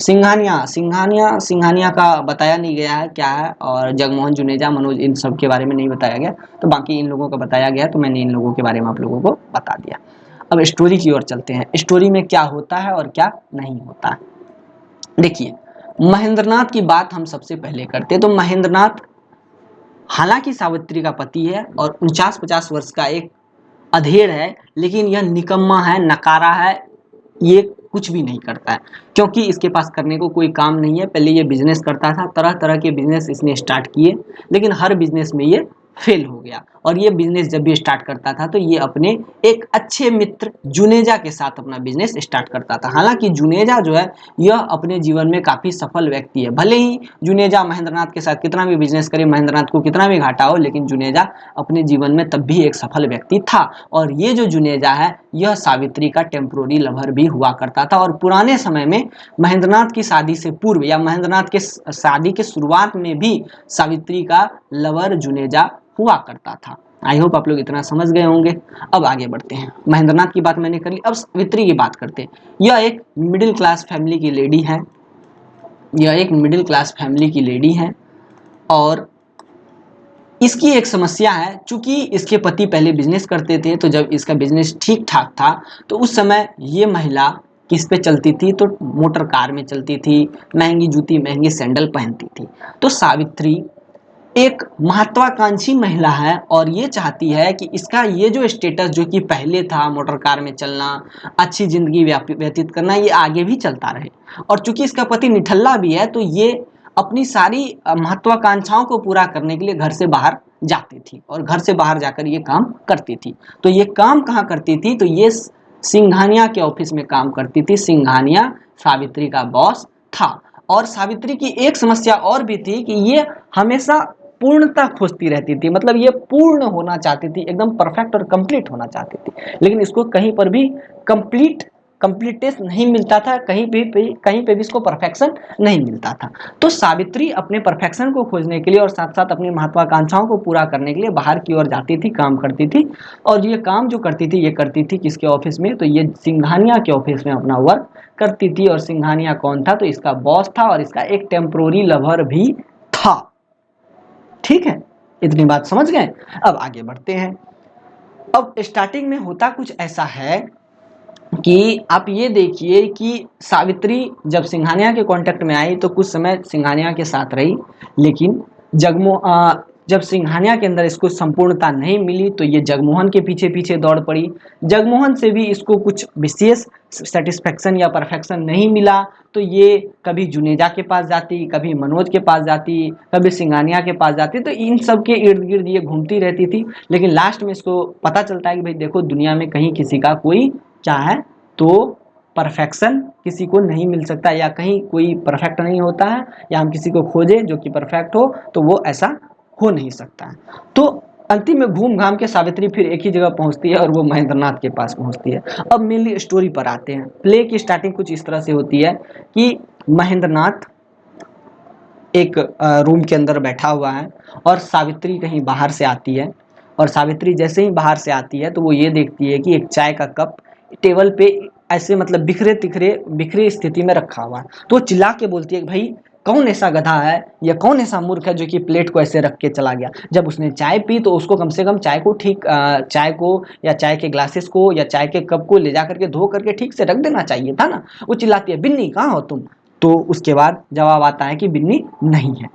सिंघानिया का बताया नहीं गया है क्या है। और जगमोहन, जुनेजा, मनोज इन सब के बारे में नहीं बताया गया, तो बाकी इन लोगों का बताया गया, तो मैंने इन लोगों के बारे में आप लोगों को बता दिया। अब स्टोरी की ओर चलते हैं। स्टोरी में क्या होता है और क्या नहीं होता है। देखिए, महेंद्रनाथ की बात हम सबसे पहले करते हैं। तो महेंद्रनाथ हालांकि सावित्री का पति है और 49-50 वर्ष का एक अधेड़ है, लेकिन यह निकम्मा है, नकारा है, ये कुछ भी नहीं करता है, क्योंकि इसके पास करने को कोई काम नहीं है। पहले ये बिजनेस करता था, तरह तरह के बिजनेस इसने स्टार्ट किए, लेकिन हर बिजनेस में ये फेल हो गया। और ये बिजनेस जब भी स्टार्ट करता था तो ये अपने एक अच्छे मित्र जुनेजा के साथ अपना बिजनेस स्टार्ट करता था। हालांकि जुनेजा जो है यह अपने जीवन में काफ़ी सफल व्यक्ति है। भले ही जुनेजा महेंद्रनाथ के साथ कितना भी बिजनेस करे, महेंद्रनाथ को कितना भी घाटा हो, लेकिन जुनेजा अपने जीवन में तब भी एक सफल व्यक्ति था। और ये जो जुनेजा है यह सावित्री का टेम्पोररी लवर भी हुआ करता था। और पुराने समय में महेंद्रनाथ की शादी से पूर्व या महेंद्रनाथ के शादी के शुरुआत में भी सावित्री का लवर जुनेजा हुआ करता था। आई होप आप लोग इतना समझ गए होंगे। अब आगे बढ़ते हैं। महेंद्रनाथ की बात मैंने कर ली, अब सावित्री की बात करते हैं। यह एक मिडिल क्लास फैमिली की लेडी है। यह एक मिडिल क्लास फैमिली की लेडी है और इसकी एक समस्या है। चूंकि इसके पति पहले बिजनेस करते थे, तो जब इसका बिजनेस ठीक ठाक था तो उस समय ये महिला किस पे चलती थी? तो मोटर कार में चलती थी, महंगी जूती महंगी सैंडल पहनती थी। तो सावित्री एक महत्वाकांक्षी महिला है और ये चाहती है कि इसका ये जो स्टेटस जो कि पहले था, मोटर कार में चलना, अच्छी जिंदगी व्यतीत करना, ये आगे भी चलता रहे। और चूंकि इसका पति निठल्ला भी है तो ये अपनी सारी महत्वाकांक्षाओं को पूरा करने के लिए घर से बाहर जाती थी और घर से बाहर जाकर ये काम करती थी। तो ये काम कहाँ करती थी? तो ये सिंघानिया के ऑफिस में काम करती थी। सिंघानिया सावित्री का बॉस था। और सावित्री की एक समस्या और भी थी कि ये हमेशा पूर्णता खोजती रहती थी, मतलब ये पूर्ण होना चाहती थी, एकदम परफेक्ट और कंप्लीट होना चाहती थी, लेकिन इसको कहीं पर भी कंप्लीटनेस नहीं मिलता था, कहीं पे भी इसको परफेक्शन नहीं मिलता था। तो सावित्री अपने परफेक्शन को खोजने के लिए और साथ साथ अपनी महत्वाकांक्षाओं को पूरा करने के लिए बाहर की ओर जाती थी, काम करती थी। और ये काम जो करती थी, ये करती थी किसके ऑफिस में? तो ये सिंघानिया के ऑफिस में अपना वर्क करती थी। और सिंघानिया कौन था? तो इसका बॉस था और इसका एक टेम्पोररी लवर भी था। ठीक है, इतनी बात समझ गए। अब आगे बढ़ते हैं। अब स्टार्टिंग में होता कुछ ऐसा है कि आप ये देखिए कि सावित्री जब सिंघानिया के कांटेक्ट में आई तो कुछ समय सिंघानिया के साथ रही, लेकिन जब सिंघानिया के अंदर इसको संपूर्णता नहीं मिली तो ये जगमोहन के पीछे पीछे दौड़ पड़ी। जगमोहन से भी इसको कुछ विशेष सेटिस्फेक्शन या परफेक्शन नहीं मिला तो ये कभी जुनेजा के पास जाती, कभी मनोज के पास जाती, कभी सिंघानिया के पास जाती। तो इन सब के इर्द गिर्द ये घूमती रहती थी। लेकिन लास्ट में इसको पता चलता है कि भाई देखो, दुनिया में कहीं किसी का कोई क्या है तो परफेक्शन किसी को नहीं मिल सकता, या कहीं कोई परफेक्ट नहीं होता है, या हम किसी को खोजें जो कि परफेक्ट हो तो वो ऐसा हो नहीं सकता है। तो अंतिम में घूम घाम के सावित्री फिर एक ही जगह पहुंचती है और वो महेंद्रनाथ के पास पहुंचती है। अब मेनली स्टोरी पर आते हैं। प्ले की स्टार्टिंग कुछ इस तरह से होती है कि महेंद्रनाथ एक रूम के अंदर बैठा हुआ है और सावित्री कहीं बाहर से आती है। और सावित्री जैसे ही बाहर से आती है तो वो ये देखती है कि एक चाय का कप टेबल पे ऐसे मतलब बिखरे स्थिति में रखा हुआ है। तो वो चिल्ला के बोलती है कि भाई कौन ऐसा गधा है या कौन ऐसा मूर्ख है जो कि प्लेट को ऐसे रख के चला गया। जब उसने चाय पी तो उसको कम से कम चाय को या चाय के ग्लासेस को या चाय के कप को ले जा करके धो करके ठीक से रख देना चाहिए था ना। वो चिल्लाती है, बिन्नी कहाँ हो तुम? तो उसके बाद जवाब आता है कि बिन्नी नहीं है।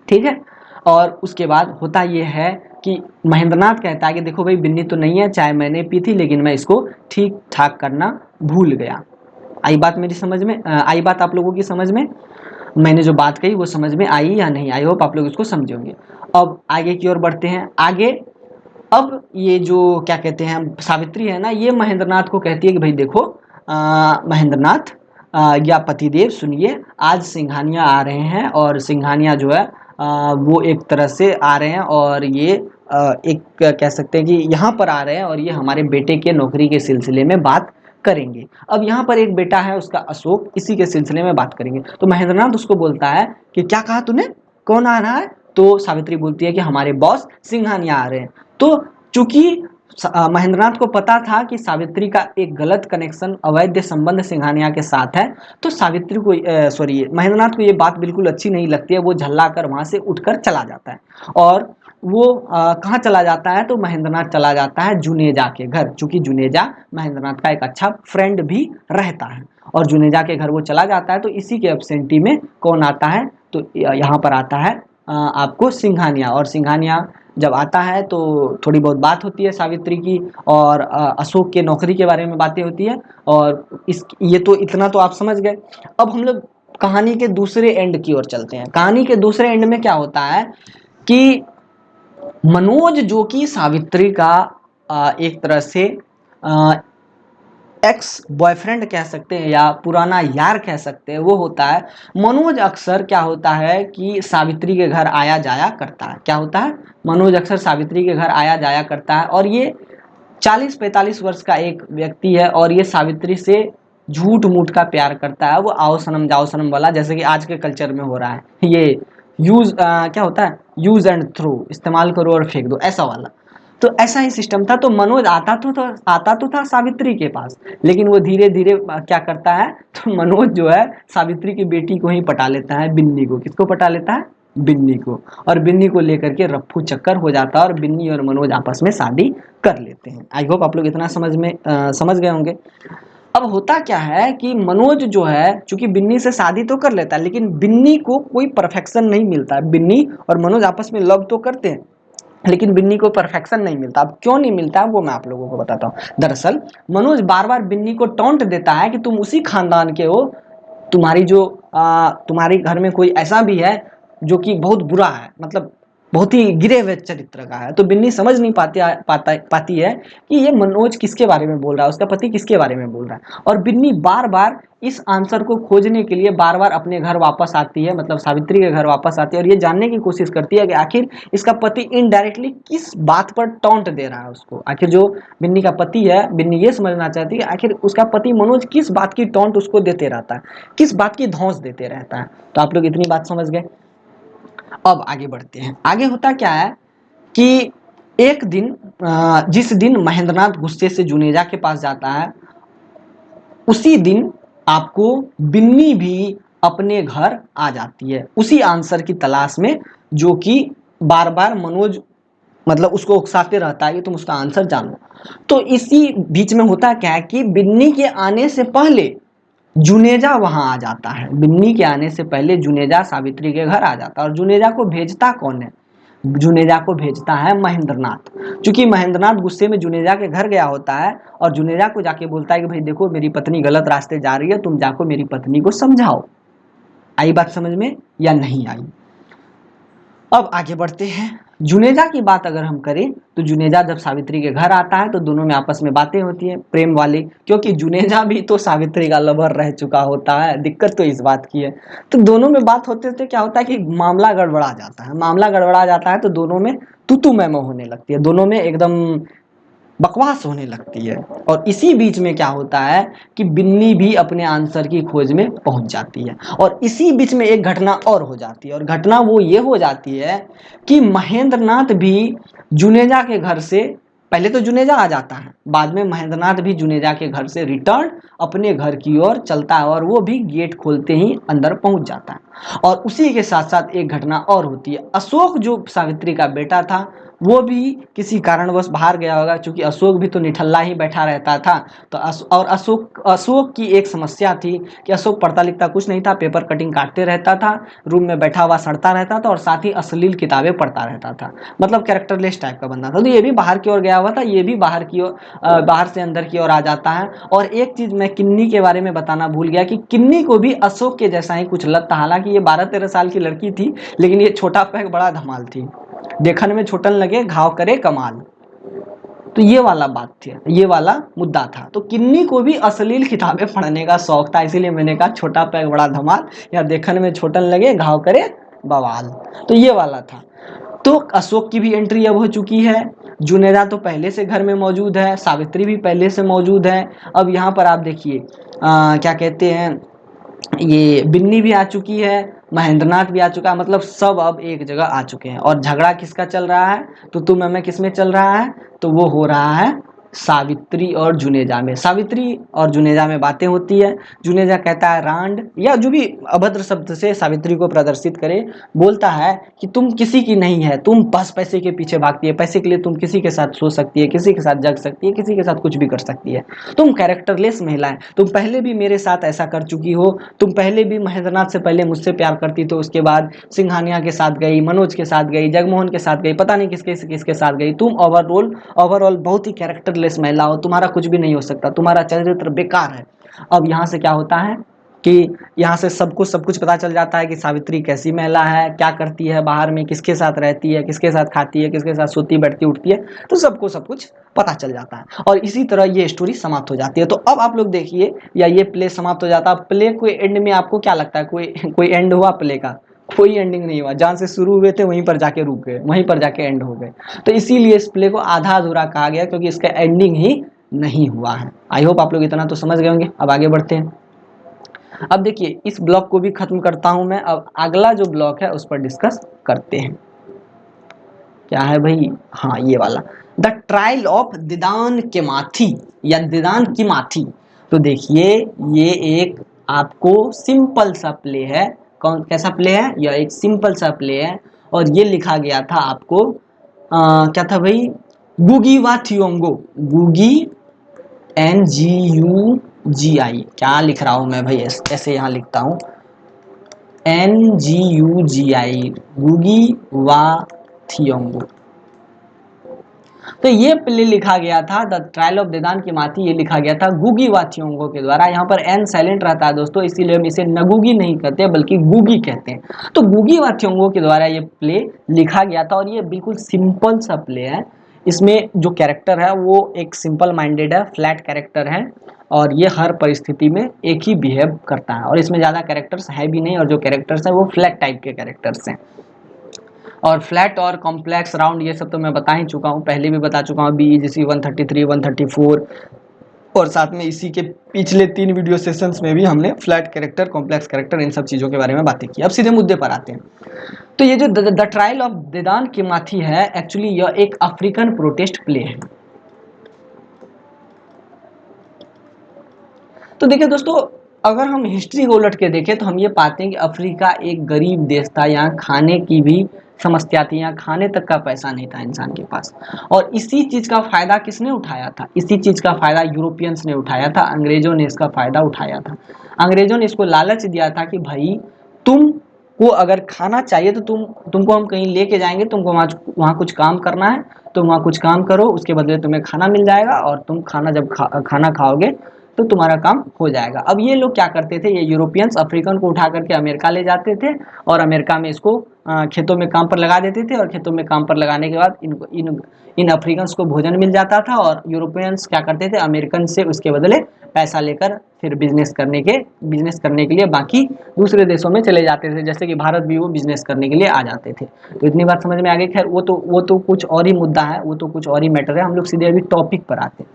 ठीक है, और उसके बाद होता यह है कि महेंद्रनाथ कहता है कि देखो भाई, बिन्नी तो नहीं है, चाय मैंने पी थी लेकिन मैं इसको ठीक ठाक करना भूल गया। आई बात मेरी समझ में? आई बात आप लोगों की समझ में? मैंने जो बात कही वो समझ में आई या नहीं? आई होप आप लोग इसको समझे होंगे। अब आगे की ओर बढ़ते हैं। आगे अब ये जो क्या कहते हैं सावित्री है ना, ये महेंद्रनाथ को कहती है कि भाई देखो महेंद्रनाथ या पतिदेव सुनिए, आज सिंघानिया आ रहे हैं और सिंघानिया जो है वो एक तरह से आ रहे हैं और ये एक कह सकते हैं कि यहाँ पर आ रहे हैं और ये हमारे बेटे के नौकरी के सिलसिले में बात करेंगे। अब यहाँ पर एक बेटा है उसका अशोक, इसी के सिलसिले में बात करेंगे। तो महेंद्रनाथ उसको बोलता है कि क्या कहा तूने, कौन आ रहा है? तो सावित्री बोलती है कि हमारे बॉस सिंघानिया आ रहे हैं। तो चूंकि महेंद्रनाथ को पता था कि सावित्री का एक गलत कनेक्शन, अवैध संबंध सिंघानिया के साथ है, तो सावित्री को महेंद्रनाथ को ये बात बिल्कुल अच्छी नहीं लगती है। वो झल्ला कर वहां से उठकर चला जाता है और वो कहाँ चला जाता है? तो महेंद्रनाथ चला जाता है जुनेजा के घर, चूंकि जुनेजा महेंद्रनाथ का एक अच्छा फ्रेंड भी रहता है। और जुनेजा के घर वो चला जाता है। तो इसी के एब्सेंटी में कौन आता है? तो यहाँ पर आता है आपको सिंघानिया। और सिंघानिया जब आता है तो थोड़ी बहुत बात होती है सावित्री की और अशोक के नौकरी के बारे में बातें होती है। और ये तो इतना तो आप समझ गए। अब हम लोग कहानी के दूसरे एंड की ओर चलते हैं। कहानी के दूसरे एंड में क्या होता है कि मनोज जो कि सावित्री का एक तरह से एक्स बॉयफ्रेंड कह सकते हैं या पुराना यार कह सकते हैं, वो होता है। मनोज अक्सर क्या होता है कि सावित्री के घर आया जाया करता है। क्या होता है? मनोज अक्सर सावित्री के घर आया जाया करता है और ये 40-45 वर्ष का एक व्यक्ति है और ये सावित्री से झूठ मूठ का प्यार करता है। वो आओ सनम जाओ सनम वाला, जैसे कि आज के कल्चर में हो रहा है, ये क्या होता है, यूज एंड थ्रो, इस्तेमाल करो और फेंक दो, ऐसा वाला। तो ऐसा ही सिस्टम था। तो मनोज आता तो था सावित्री के पास, लेकिन वो धीरे धीरे क्या करता है, तो मनोज जो है सावित्री की बेटी को ही पटा लेता है, बिन्नी को। किसको पटा लेता है? बिन्नी को। और बिन्नी को लेकर के रफ्फू चक्कर हो जाता है और बिन्नी और मनोज आपस में शादी कर लेते हैं। आई होप आप लोग इतना समझ गए होंगे। अब होता क्या है कि मनोज जो है चूंकि बिन्नी से शादी तो कर लेता है, लेकिन बिन्नी को कोई परफेक्शन नहीं मिलता है। बिन्नी और मनोज आपस में लव तो करते हैं, लेकिन बिन्नी को परफेक्शन नहीं मिलता। अब क्यों नहीं मिलता वो मैं आप लोगों को बताता हूँ। दरअसल मनोज बार बार बिन्नी को टॉन्ट देता है कि तुम उसी खानदान के हो, तुम्हारी जो तुम्हारे घर में कोई ऐसा भी है जो कि बहुत बुरा है, मतलब बहुत ही गिरे हुए चरित्र का है। तो बिन्नी समझ नहीं पाती है कि ये मनोज किसके बारे में बोल रहा है, उसका पति किसके बारे में बोल रहा है। और बिन्नी बार बार इस आंसर को खोजने के लिए बार बार अपने घर वापस आती है, मतलब सावित्री के घर वापस आती है, और ये जानने की कोशिश करती है कि आखिर इसका पति इनडायरेक्टली किस बात पर टॉन्ट दे रहा है उसको। आखिर जो बिन्नी का पति है, बिन्नी ये समझना चाहती है कि आखिर उसका पति मनोज किस बात की टॉन्ट उसको देते रहता है, किस बात की धौंस देते रहता है। तो आप लोग इतनी बात समझ गए। अब आगे बढ़ते हैं। आगे होता क्या है कि एक दिन जिस दिन महेंद्रनाथ गुस्से से जुनेजा के पास जाता है, उसी दिन आपको बिन्नी भी अपने घर आ जाती है उसी आंसर की तलाश में, जो कि बार बार मनोज मतलब उसको उकसाते रहता है कि तुम उसका आंसर जानो। तो इसी बीच में होता क्या है कि बिन्नी के आने से पहले जुनेजा वहां आ जाता है। बिन्नी के आने से पहले जुनेजा सावित्री के घर आ जाता है। और जुनेजा को भेजता कौन है? जुनेजा को भेजता है महेंद्रनाथ। क्योंकि महेंद्रनाथ गुस्से में जुनेजा के घर गया होता है और जुनेजा को जाके बोलता है कि भाई देखो मेरी पत्नी गलत रास्ते जा रही है, तुम जाको मेरी पत्नी को समझाओ। आई बात समझ में या नहीं आई? अब आगे बढ़ते हैं। जुनेजा की बात अगर हम करें तो जुनेजा जब सावित्री के घर आता है तो दोनों में आपस में बातें होती हैं प्रेम वाली, क्योंकि जुनेजा भी तो सावित्री का लवर रह चुका होता है। दिक्कत तो इस बात की है। तो दोनों में बात होते होते क्या होता है कि मामला गड़बड़ा जाता है। मामला गड़बड़ा जाता है तो दोनों में तू मैमो होने लगती है, दोनों में एकदम बकवास होने लगती है। और इसी बीच में क्या होता है कि बिन्नी भी अपने आंसर की खोज में पहुंच जाती है। और इसी बीच में एक घटना और हो जाती है, और घटना वो ये हो जाती है कि महेंद्रनाथ भी जुनेजा के घर से, पहले तो जुनेजा आ जाता है, बाद में महेंद्रनाथ भी जुनेजा के घर से रिटर्न अपने घर की ओर चलता है, और वो भी गेट खोलते ही अंदर पहुंच जाता है। और उसी के साथ साथ एक घटना और होती है। अशोक जो सावित्री का बेटा था वो भी किसी कारणवश बाहर गया होगा, क्योंकि अशोक भी तो निठल्ला ही बैठा रहता था। तो और अशोक की एक समस्या थी कि अशोक पढ़ता लिखता कुछ नहीं था, पेपर कटिंग काटते रहता था, रूम में बैठा हुआ सड़ता रहता था, और साथ ही अश्लील किताबें पढ़ता रहता था, मतलब कैरेक्टरलेस टाइप का बंदा था। तो ये भी बाहर की ओर गया हुआ था, ये भी बाहर की ओर बाहर से अंदर की ओर आ जाता है। और एक चीज मैं किन्नी के बारे में बताना भूल गया कि किन्नी को भी अशोक के जैसा ही कुछ लत था। हालांकि ये 12-13 साल की लड़की थी, लेकिन ये छोटा पैक बड़ा धमाल थी, देखने में छोटन लगे घाव करे कमाल। तो ये वाला बात थी, ये वाला मुद्दा था। तो किन्नी को भी अश्लील किताबें पढ़ने का शौक था, इसीलिए मैंने कहा छोटा पैक बड़ा धमाल, या देखने में छोटन लगे घाव करे बवाल। तो ये वाला था। तो अशोक की भी एंट्री अब हो चुकी है। जुनेजा तो पहले से घर में मौजूद है, सावित्री भी पहले से मौजूद है। अब यहाँ पर आप देखिए क्या कहते हैं, ये बिन्नी भी आ चुकी है, महेंद्रनाथ भी आ चुका है, मतलब सब अब एक जगह आ चुके हैं। और झगड़ा किसका चल रहा है? तो तुम मैं किस में चल रहा है? तो वो हो रहा है सावित्री और जुनेजा में। सावित्री और जुनेजा में बातें होती है। जुनेजा कहता है रांड, या जो भी अभद्र शब्द से सावित्री को प्रदर्शित करे, बोलता है कि तुम किसी की नहीं है, तुम बस पैसे के पीछे भागती है, पैसे के लिए तुम किसी के साथ सो सकती है, किसी के साथ जग सकती है, किसी के साथ कुछ भी कर सकती है, तुम कैरेक्टरलेस महिला है, तुम पहले भी मेरे साथ ऐसा कर चुकी हो, तुम पहले भी महेंद्रनाथ से पहले मुझसे प्यार करती तो उसके बाद सिंघानिया के साथ गई, मनोज के साथ गई, जगमोहन के साथ गई, पता नहीं किसके किसके साथ गई, तुम ओवरऑल बहुत ही कैरेक्टरलेस महिला हो, तुम्हारा कुछ भी नहीं हो सकता, तुम्हारा चरित्र बेकार है। अब यहाँ से क्या होता है कि यहाँ से सबको सब कुछ पता चल जाता है कि सावित्री कैसी महिला है, क्या करती है बाहर में, किसके साथ रहती है, किसके साथ खाती है, किसके साथ सोती बैठती उठती है, तो सबको सब कुछ पता चल जाता है। और इसी तरह ये स्टोरी समाप्त हो जाती है। तो अब आप लोग देखिए, या ये प्ले समाप्त हो जाता है। प्ले के एंड में आपको क्या लगता है, कोई एंड हुआ प्ले का? कोई एंडिंग नहीं हुआ, जहाँ से शुरू हुए थे वहीं पर जाके रुक गए, वहीं पर जाके एंड हो गए। तो इसीलिए इस प्ले को आधा अधूरा कहा गया, क्योंकि इसका एंडिंग ही नहीं हुआ है। आई होप आप लोग इतना तो समझ गए होंगे। अब आगे बढ़ते हैं। अब देखिए इस ब्लॉक को भी खत्म करता हूं मैं। अब अगला जो ब्लॉक है उस पर डिस्कस करते हैं। क्या है भाई? हाँ, ये वाला, द ट्रायल ऑफ दिदान के माथी, या दिदान की माथी। तो देखिए ये एक आपको सिंपल सा प्ले है। कैसा प्ले है? यह एक सिंपल सा प्ले है, और ये लिखा गया था आपको क्या था भाई? गुगी वा थियोंगो, गुगी NGU क्या लिख रहा हूँ मैं भाई, ऐसे यहाँ लिखता हूँ NGUGI, गुगी वा थियोंगो। तो ये प्ले लिखा गया था, द ट्रायल ऑफ देदान की माथी, ये लिखा गया था गुगी वा थियोंगो के द्वारा। यहाँ पर एन साइलेंट रहता है दोस्तों, इसीलिए हम इसे नगुगी नहीं कहते बल्कि गुगी कहते हैं। तो गुगी वा थियोंगो के द्वारा ये प्ले लिखा गया था और ये बिल्कुल सिंपल सा प्ले है। इसमें जो कैरेक्टर है वो एक सिंपल माइंडेड है, फ्लैट कैरेक्टर है और ये हर परिस्थिति में एक ही बिहेव करता है और इसमें ज़्यादा कैरेक्टर्स है भी नहीं और जो कैरेक्टर्स हैं वो फ्लैट टाइप के कैरेक्टर्स हैं। और फ्लैट और कॉम्प्लेक्स राउंड ये सब तो मैं बता ही चुका हूँ, पहले भी बता चुका हूँ, BGC 133 134 और साथ में इसी के पिछले 3 वीडियो सेशंस में भी हमने फ्लैट कैरेक्टर, कॉम्प्लेक्स कैरेक्टर, इन सब चीज़ों के बारे में बातें की। अब सीधे मुद्दे पर आते हैं। तो ये जो द ट्रायल ऑफ देदान की माथी है, एक्चुअली यह एक अफ्रीकन प्रोटेस्ट प्ले है। तो देखिए दोस्तों, अगर हम हिस्ट्री को उलट के देखें तो हम ये पाते हैं कि अफ्रीका एक गरीब देश था, यहाँ खाने की भी समस्या थी, यहाँ खाने तक का पैसा नहीं था इंसान के पास। और इसी चीज़ का फ़ायदा किसने उठाया था? इसी चीज़ का फ़ायदा यूरोपियंस ने उठाया था, अंग्रेज़ों ने इसका फ़ायदा उठाया था। अंग्रेज़ों ने इसको लालच दिया था कि भाई तुमको अगर खाना चाहिए तो तुमको हम कहीं लेके जाएंगे, तुमको वहाँ कुछ काम करना है, तुम वहाँ कुछ काम करो, उसके बदले तुम्हें खाना मिल जाएगा और तुम खाना जब खाना खाओगे तो तुम्हारा काम हो जाएगा। अब ये लोग क्या करते थे, ये यूरोपियंस अफ्रीकन को उठा करके अमेरिका ले जाते थे और अमेरिका में इसको खेतों में काम पर लगा देते थे और खेतों में काम पर लगाने के बाद इन अफ्रीकन्स को भोजन मिल जाता था और यूरोपियंस क्या करते थे, अमेरिकन से उसके बदले पैसा लेकर फिर बिजनेस करने के लिए बाकी दूसरे देशों में चले जाते थे, जैसे कि भारत भी वो बिजनेस करने के लिए आ जाते थे। तो इतनी बात समझ में आ गई। खैर वो तो कुछ और ही मुद्दा है, वो तो कुछ और ही मैटर है, हम लोग सीधे अभी टॉपिक पर आते हैं।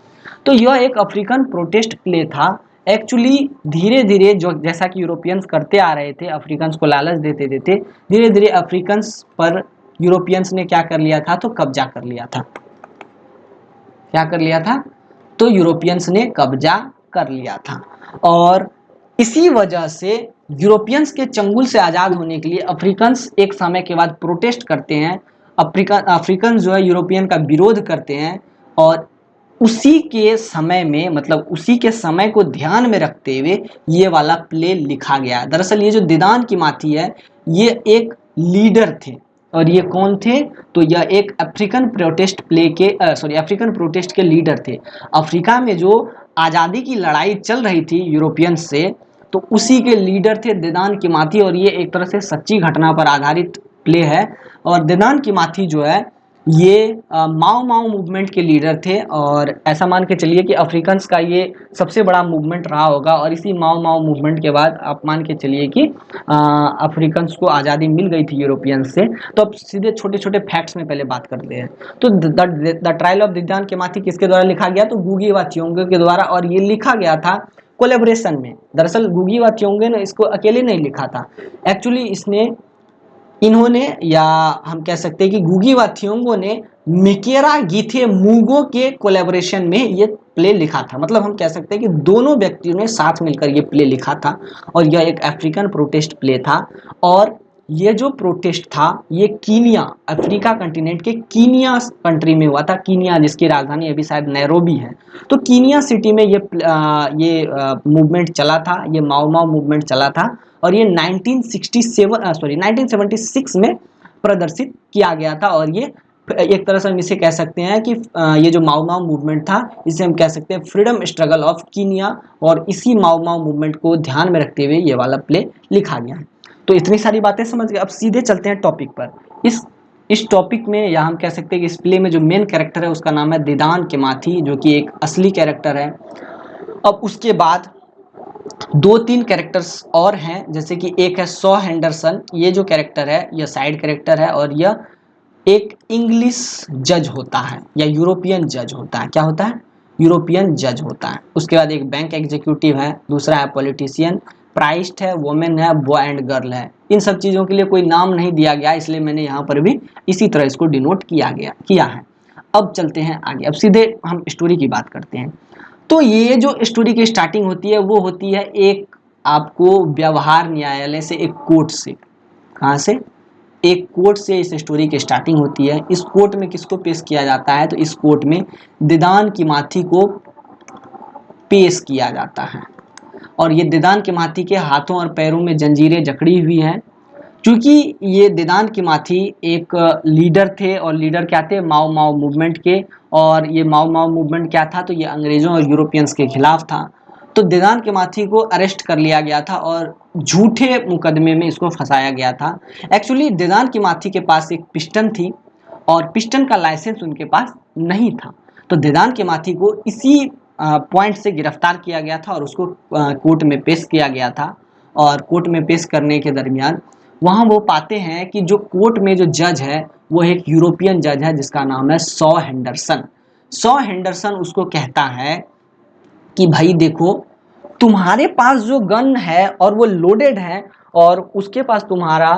तो यह एक अफ्रीकन प्रोटेस्ट प्ले था। एक्चुअली धीरे धीरे जो जैसा कि यूरोपियंस करते आ रहे थे, अफ्रीकन्स को लालच देते देते धीरे धीरे अफ्रीकन्स पर यूरोपियंस ने क्या कर लिया था, तो कब्जा कर लिया था। क्या कर लिया था? तो यूरोपियंस ने कब्जा कर लिया था और इसी वजह से यूरोपियंस के चंगुल से आज़ाद होने के लिए अफ्रीकन्स एक समय के बाद प्रोटेस्ट करते हैं। अफ्रीकन जो है यूरोपियन का विरोध करते हैं और उसी के समय में, मतलब उसी के समय को ध्यान में रखते हुए ये वाला प्ले लिखा गया। दरअसल ये जो देदान की माथी है, ये एक लीडर थे और ये कौन थे, तो यह एक अफ्रीकन प्रोटेस्ट अफ्रीकन प्रोटेस्ट के लीडर थे। अफ्रीका में जो आज़ादी की लड़ाई चल रही थी यूरोपियंस से, तो उसी के लीडर थे देदान की माथी और ये एक तरह से सच्ची घटना पर आधारित प्ले है। और देदान की माथी जो है ये माओ मूवमेंट के लीडर थे और ऐसा मान के चलिए कि अफ्रीकन्स का ये सबसे बड़ा मूवमेंट रहा होगा और इसी माओ मूवमेंट के बाद आप मान के चलिए कि अफ्रीकन्स को आज़ादी मिल गई थी यूरोपियंस से। तो अब सीधे छोटे छोटे फैक्ट्स में पहले बात करते हैं। तो द ट्रायल ऑफ देदान की माथी किसके द्वारा लिखा गया, तो गुगी वा थियोंगो के द्वारा, और ये लिखा गया था कोलेबोरेशन में। दरअसल गुगी वा थियोंगो ने इसको अकेले नहीं लिखा था, एक्चुअली इन्होंने, या हम कह सकते हैं कि गुगी वा थियोंगो ने मिकेरा गीथे मुगो के कोलैबोरेशन में ये प्ले लिखा था। मतलब हम कह सकते हैं कि दोनों व्यक्तियों ने साथ मिलकर ये प्ले लिखा था और यह एक अफ्रीकन प्रोटेस्ट प्ले था। और ये जो प्रोटेस्ट था ये कीनिया, अफ्रीका कंटिनेंट के कीनिया कंट्री में हुआ था। कीनिया जिसकी राजधानी अभी शायद नैरोबी है। तो कीनिया सिटी में ये मूवमेंट चला था, ये माओ मूवमेंट चला था और ये 1976 में प्रदर्शित किया गया था। और ये एक तरह से हम इसे कह सकते हैं कि ये जो माओ मूवमेंट था, इसे हम कह सकते हैं फ्रीडम स्ट्रगल ऑफ कीनिया, और इसी माओ मूवमेंट को ध्यान में रखते हुए ये वाला प्ले लिखा गया है। तो इतनी सारी बातें समझ गए। अब सीधे चलते हैं टॉपिक पर। इस टॉपिक में, या हम कह सकते हैं कि इस प्ले में जो मेन कैरेक्टर है उसका नाम है देदान के माथी, जो कि एक असली कैरेक्टर है। अब उसके बाद 2-3 कैरेक्टर्स और हैं, जैसे कि एक है सॉ हेंडरसन, ये जो कैरेक्टर है यह साइड कैरेक्टर है और यह एक इंग्लिश जज होता है या यूरोपियन जज होता है। क्या होता है? यूरोपियन जज होता है। उसके बाद एक बैंक एग्जीक्यूटिव है, दूसरा है पॉलिटिशियन, प्राइस्ट है, वुमेन है, बॉय एंड गर्ल है। इन सब चीज़ों के लिए कोई नाम नहीं दिया गया, इसलिए मैंने यहाँ पर भी इसी तरह इसको डिनोट किया है। अब चलते हैं आगे। अब सीधे हम स्टोरी की बात करते हैं। तो ये जो स्टोरी की स्टार्टिंग होती है वो होती है एक आपको व्यवहार न्यायालय से, एक कोर्ट से। कहाँ से? एक कोर्ट से इस स्टोरी की स्टार्टिंग होती है। इस कोर्ट में किसको पेश किया जाता है, तो इस कोर्ट में देदान की माथी को पेश किया जाता है। और ये देदान के माथी के हाथों और पैरों में जंजीरें जकड़ी हुई हैं। क्योंकि ये देदान के माथी एक लीडर थे, और लीडर क्या थे, माओ माओ मूवमेंट के। और ये माओ माओ मूवमेंट क्या था, तो ये अंग्रेजों और यूरोपियंस के खिलाफ था। तो देदान के माथी को अरेस्ट कर लिया गया था और झूठे मुकदमे में इसको फंसाया गया था। एक्चुअली देदान के माथी के पास एक पिस्टन थी और पिस्टन का लाइसेंस उनके पास नहीं था। तो देदान के माथी को इसी पॉइंट से गिरफ्तार किया गया था और उसको कोर्ट में पेश किया गया था। और कोर्ट में पेश करने के दरमियान वहाँ वो पाते हैं कि जो कोर्ट में जो जज है वो एक यूरोपियन जज है जिसका नाम है सॉ हेंडरसन। सॉ हेंडरसन उसको कहता है कि भाई देखो, तुम्हारे पास जो गन है और वो लोडेड है, और उसके पास तुम्हारा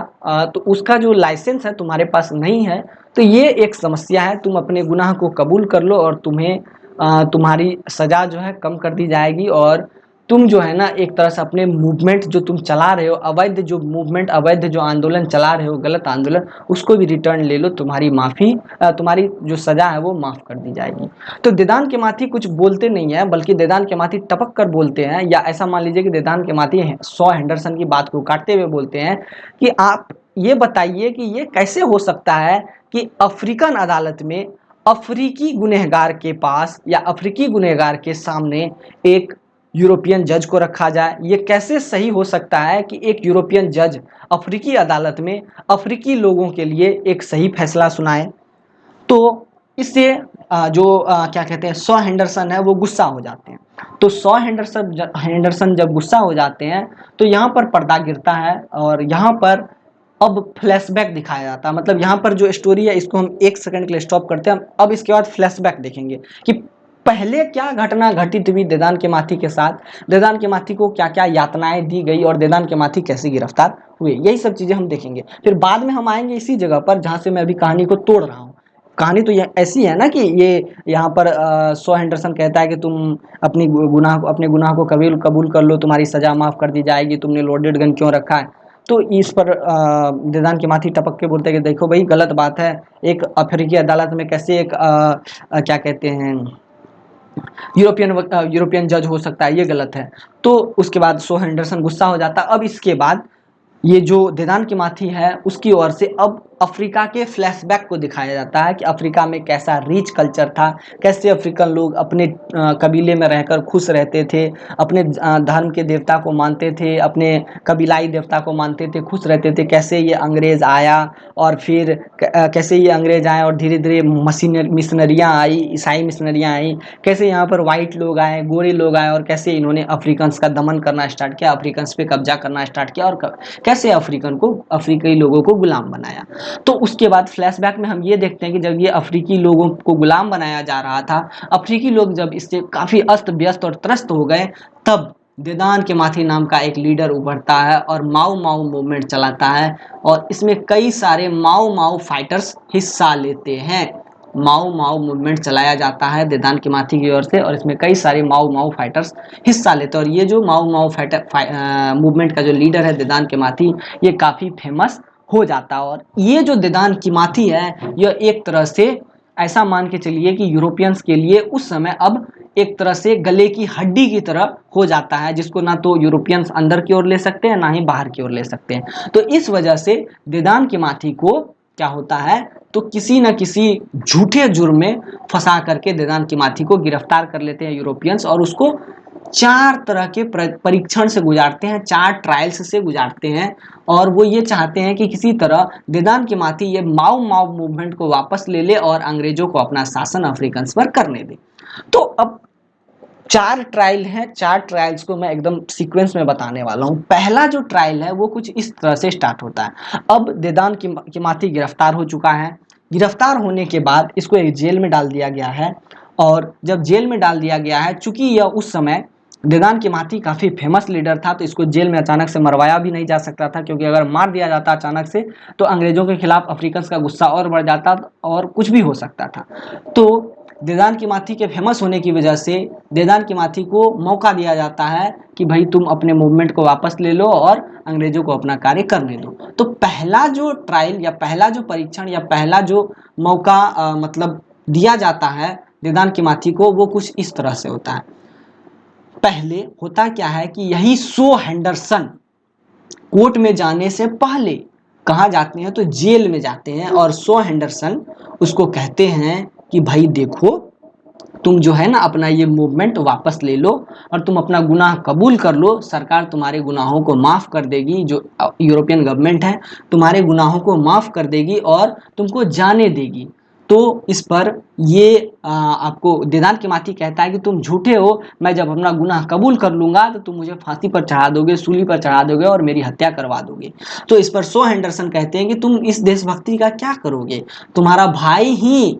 तो उसका जो लाइसेंस है तुम्हारे पास नहीं है, तो ये एक समस्या है। तुम अपने गुनाह को कबूल कर लो और तुम्हें तुम्हारी सज़ा जो है कम कर दी जाएगी, और तुम जो है ना एक तरह से अपने मूवमेंट जो तुम चला रहे हो, अवैध जो मूवमेंट, अवैध जो आंदोलन चला रहे हो, गलत आंदोलन, उसको भी रिटर्न ले लो, तुम्हारी माफ़ी, तुम्हारी जो सज़ा है वो माफ़ कर दी जाएगी। तो देदान के माथी कुछ बोलते नहीं है, बल्कि देदान के माथी टपक कर बोलते हैं, या ऐसा मान लीजिए कि देदान के माथी सॉ हेंडरसन की बात को काटते हुए बोलते हैं कि आप ये बताइए कि ये कैसे हो सकता है कि अफ्रीकन अदालत में अफ्रीकी गुनहगार के पास या अफ्रीकी गुनहगार के सामने एक यूरोपियन जज को रखा जाए। ये कैसे सही हो सकता है कि एक यूरोपियन जज अफ्रीकी अदालत में अफ्रीकी लोगों के लिए एक सही फैसला सुनाए। तो इससे क्या कहते हैं, सॉ हेंडरसन है वो गुस्सा हो जाते हैं। तो सॉ हेंडरसन जब गुस्सा हो जाते हैं तो यहाँ पर पर्दा गिरता है, और यहाँ पर अब फ्लैशबैक दिखाया जाता है। मतलब यहाँ पर जो स्टोरी है इसको हम 1 सेकंड के लिए स्टॉप करते हैं। अब इसके बाद फ्लैशबैक देखेंगे कि पहले क्या घटना घटित हुई देदान के माथी के साथ, देदान के माथी को क्या क्या यातनाएं दी गई, और देदान के माथी कैसे गिरफ्तार हुए, यही सब चीज़ें हम देखेंगे। फिर बाद में हम आएंगे इसी जगह पर जहाँ से मैं अभी कहानी को तोड़ रहा हूँ। कहानी तो ये ऐसी है ना कि ये यहाँ पर सॉ हेंडरसन कहता है कि तुम अपने गुनाह को कबूल कर लो, तुम्हारी सज़ा माफ़ कर दी जाएगी, तुमने लोडेड गन क्यों रखा है। तो इस पर देदान के माथी टपक के बोलते हैं कि देखो भाई गलत बात है, एक अफ्रीकी अदालत में कैसे एक क्या कहते हैं यूरोपियन जज हो सकता है, ये गलत है। तो उसके बाद सो हेंडरसन गुस्सा हो जाता। अब इसके बाद ये जो देदान की माथी है उसकी ओर से अब अफ्रीका के फ्लैशबैक को दिखाया जाता है कि अफ्रीका में कैसा रिच कल्चर था, कैसे अफ्रीकन लोग अपने कबीले में रहकर खुश रहते थे, अपने धर्म के देवता को मानते थे, अपने कबीलाई देवता को मानते थे, खुश रहते थे। कैसे ये अंग्रेज़ आया, और फिर कैसे ये अंग्रेज़ आए और धीरे धीरे मिशनरियाँ आई, ईसाई मिशनरियाँ आई, कैसे यहाँ पर वाइट लोग आए, गोरे लोग आए, और कैसे इन्होंने अफ्रीकन्स का दमन करना स्टार्ट किया, अफ्रीकन्स पे कब्जा करना स्टार्ट किया, और कैसे अफ्रीकी लोगों को गुलाम बनाया। तो उसके बाद फ्लैशबैक में हम ये देखते हैं कि जब ये अफ्रीकी लोगों को गुलाम बनाया जा रहा था, अफ्रीकी लोग जब इससे काफ़ी अस्त व्यस्त और त्रस्त हो गए, तब देदान के माथी नाम का एक लीडर उभरता है और माओ माओ मूवमेंट चलाता है, और इसमें कई सारे माओ माओ फाइटर्स हिस्सा लेते हैं। माओ माओ मूवमेंट चलाया जाता है देदान के माथी की ओर से, और इसमें कई सारे माओ माओ फाइटर्स हिस्सा लेते हैं। और ये जो माओ माओ फाइटर मूवमेंट का जो लीडर है देदान के माथी, ये काफ़ी फेमस हो जाता है। और ये जो देदान की माथी है यह एक तरह से ऐसा मान के चलिए कि यूरोपियंस के लिए उस समय अब एक तरह से गले की हड्डी की तरह हो जाता है, जिसको ना तो यूरोपियंस अंदर की ओर ले सकते हैं ना ही बाहर की ओर ले सकते हैं। तो इस वजह से देदान की माथी को क्या होता है, तो किसी न किसी झूठे जुर्म में फंसा करके देदान की माथी को गिरफ्तार कर लेते हैं यूरोपियंस, और उसको 4 तरह के परीक्षण से गुजारते हैं, 4 ट्रायल्स से गुजारते हैं। और वो ये चाहते हैं कि किसी तरह देदान की माथी ये माओ माओ मूवमेंट को वापस ले ले और अंग्रेजों को अपना शासन अफ्रीकन्स पर करने दे। तो अब 4 ट्रायल हैं, 4 ट्रायल्स को मैं एकदम सीक्वेंस में बताने वाला हूँ। पहला जो ट्रायल है वो कुछ इस तरह से स्टार्ट होता है। अब देदान की माथी गिरफ्तार हो चुका है। गिरफ्तार होने के बाद इसको एक जेल में डाल दिया गया है, और जब जेल में डाल दिया गया है, चूंकि यह उस समय देदान की माथी काफ़ी फेमस लीडर था, तो इसको जेल में अचानक से मरवाया भी नहीं जा सकता था, क्योंकि अगर मार दिया जाता अचानक से तो अंग्रेज़ों के खिलाफ अफ्रीकन्स का गुस्सा और बढ़ जाता और कुछ भी हो सकता था। तो देदान की माथी के फेमस होने की वजह से देदान की माथी को मौका दिया जाता है कि भाई तुम अपने मूवमेंट को वापस ले लो और अंग्रेज़ों को अपना कार्य करने दो। तो पहला जो ट्रायल या पहला जो परीक्षण या पहला जो मौका मतलब दिया जाता है देदान की माथी को, वो कुछ इस तरह से होता है। पहले होता क्या है कि यही शो हेंडरसन कोर्ट में जाने से पहले कहाँ जाते हैं, तो जेल में जाते हैं, और शो हेंडरसन उसको कहते हैं कि भाई देखो तुम जो है ना अपना ये मूवमेंट वापस ले लो और तुम अपना गुनाह कबूल कर लो, सरकार तुम्हारे गुनाहों को माफ़ कर देगी, जो यूरोपियन गवर्नमेंट है तुम्हारे गुनाहों को माफ़ कर देगी और तुमको जाने देगी। तो इस पर ये आपको देदान किमाती कहता है कि तुम झूठे हो, मैं जब अपना गुनाह कबूल कर लूंगा तो तुम मुझे फांसी पर चढ़ा दोगे, सूली पर चढ़ा दोगे और मेरी हत्या करवा दोगे। तो इस पर शो हेंडरसन कहते हैं कि तुम इस देशभक्ति का क्या करोगे, तुम्हारा भाई ही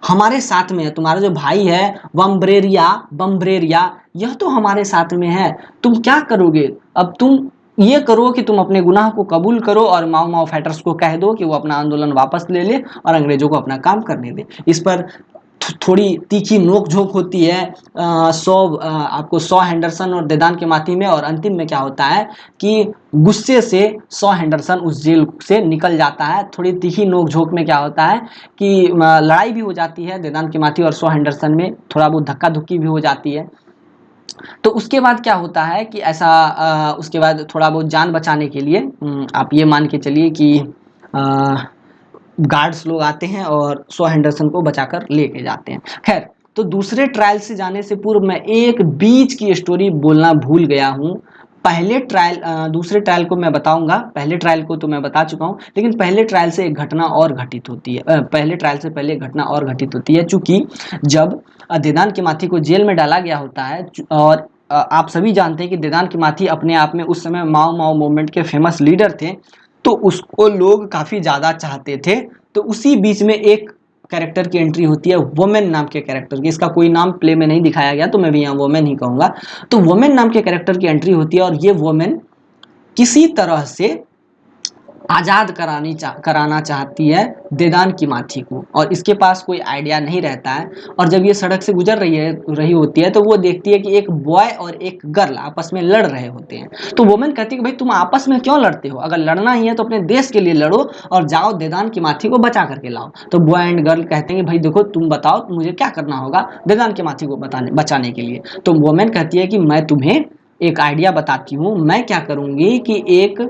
हमारे साथ में है, तुम्हारा जो भाई है बम्ब्रेरिया यह तो हमारे साथ में है, तुम क्या करोगे। अब तुम ये करो कि तुम अपने गुनाह को कबूल करो और माओ माओ फाइटर्स को कह दो कि वो अपना आंदोलन वापस ले ले और अंग्रेजों को अपना काम करने दे। इस पर थोड़ी तीखी नोक झोंक होती है आपको शो हेंडरसन और देदान किमाती में, और अंतिम में क्या होता है कि गुस्से से शो हेंडरसन उस जेल से निकल जाता है। थोड़ी तीखी नोक झोंक में क्या होता है कि लड़ाई भी हो जाती है देदान किमाती और शो हेंडरसन में, थोड़ा बहुत धक्का धुक्की भी हो जाती है। तो उसके बाद क्या होता है कि ऐसा उसके बाद थोड़ा बहुत जान बचाने के लिए आप ये मान के चलिए कि गार्ड्स लोग आते हैं और शो हेंडरसन को बचाकर लेके जाते हैं। खैर, तो दूसरे ट्रायल से जाने से पूर्व मैं एक बीच की स्टोरी बोलना भूल गया हूँ। पहले ट्रायल दूसरे ट्रायल को मैं बताऊंगा, पहले ट्रायल को तो मैं बता चुका हूँ, लेकिन पहले ट्रायल से एक घटना और घटित होती है, पहले ट्रायल से पहले एक घटना और घटित होती है। चूंकि जब देदान किमाती को जेल में डाला गया होता है, और आप सभी जानते हैं कि देदान किमाती अपने आप में उस समय माओ माओ मूवमेंट के फेमस लीडर थे, तो उसको लोग काफ़ी ज़्यादा चाहते थे। तो उसी बीच में एक कैरेक्टर की एंट्री होती है, वोमेन नाम के कैरेक्टर की। इसका कोई नाम प्ले में नहीं दिखाया गया तो मैं भी यहाँ वोमेन ही कहूँगा। तो वोमेन नाम के कैरेक्टर की एंट्री होती है और ये वोमेन किसी तरह से आज़ाद कराना चाहती है देदान किमाती को, और इसके पास कोई आइडिया नहीं रहता है। और जब ये सड़क से गुजर रही होती है तो वो देखती है कि एक बॉय और एक गर्ल आपस में लड़ रहे होते हैं। तो वोमेन कहती है कि भाई तुम आपस में क्यों लड़ते हो, अगर लड़ना ही है तो अपने देश के लिए लड़ो और जाओ देदान किमाती को बचा करके लाओ। तो बॉय एंड गर्ल कहते हैं कि भाई देखो तुम बताओ मुझे क्या करना होगा देदान किमाती को बचाने के लिए। तो वोमेन कहती है कि मैं तुम्हें एक आइडिया बताती हूँ, मैं क्या करूँगी कि एक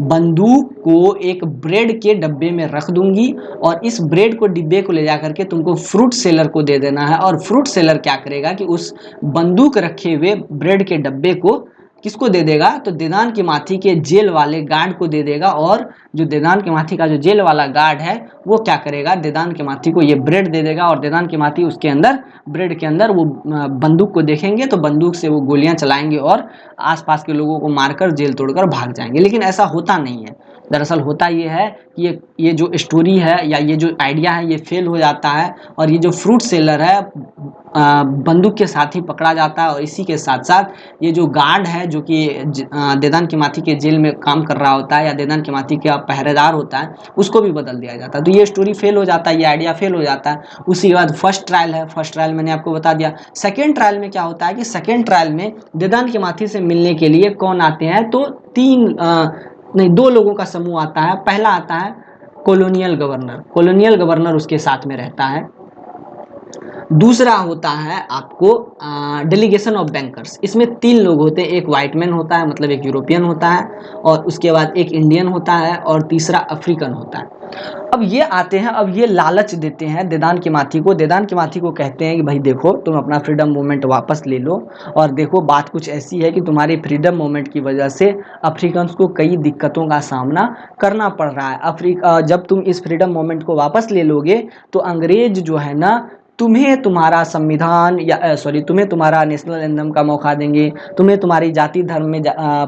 बंदूक को एक ब्रेड के डब्बे में रख दूंगी और इस ब्रेड को डिब्बे को ले जा करके तुमको फ्रूट सेलर को दे देना है, और फ्रूट सेलर क्या करेगा कि उस बंदूक रखे हुए ब्रेड के डब्बे को किसको दे देगा, तो देदान किमाती के जेल वाले गार्ड को दे देगा। और जो देदान किमाती का जो जेल वाला गार्ड है वो क्या करेगा, देदान किमाती को ये ब्रेड दे देगा, और देदान किमाती उसके अंदर ब्रेड के अंदर वो बंदूक को देखेंगे तो बंदूक से वो गोलियां चलाएंगे और आसपास के लोगों को मारकर जेल तोड़कर भाग जाएंगे। लेकिन ऐसा होता नहीं है। दरअसल होता ये है कि ये जो स्टोरी है या ये जो आइडिया है ये फेल हो जाता है, और ये जो फ्रूट सेलर है बंदूक के साथ ही पकड़ा जाता है, और इसी के साथ साथ ये जो गार्ड है जो कि देदान किमाती के जेल में काम कर रहा होता है या देदान किमाती का पहरेदार होता है उसको भी बदल दिया जाता है। तो ये स्टोरी फेल हो जाता है, ये आइडिया फेल हो जाता है। उसी के बाद फर्स्ट ट्रायल है, फर्स्ट ट्रायल मैंने आपको बता दिया। सेकेंड ट्रायल में क्या होता है कि सेकेंड ट्रायल में देदान किमाती से मिलने के लिए कौन आते हैं, तो दो लोगों का समूह आता है। पहला आता है कॉलोनियल गवर्नर, कॉलोनियल गवर्नर उसके साथ में रहता है। दूसरा होता है आपको डेलीगेशन ऑफ बैंकर्स, इसमें 3 लोग होते हैं, एक वाइट मैन होता है मतलब एक यूरोपियन होता है, और उसके बाद एक इंडियन होता है और तीसरा अफ्रीकन होता है। अब ये आते हैं, अब ये लालच देते हैं देदान किमाती को। देदान किमाती को कहते हैं कि भाई देखो तुम अपना फ्रीडम मूवमेंट वापस ले लो, और देखो बात कुछ ऐसी है कि तुम्हारे फ्रीडम मूवमेंट की वजह से अफ्रीकन्स को कई दिक्कतों का सामना करना पड़ रहा है। जब तुम इस फ्रीडम मूवमेंट को वापस ले लोगे तो अंग्रेज जो है ना तुम्हें तुम्हारा संविधान या तुम्हें तुम्हारा नेशनल एंथम का मौका देंगे, तुम्हें तुम्हारी जाति धर्म में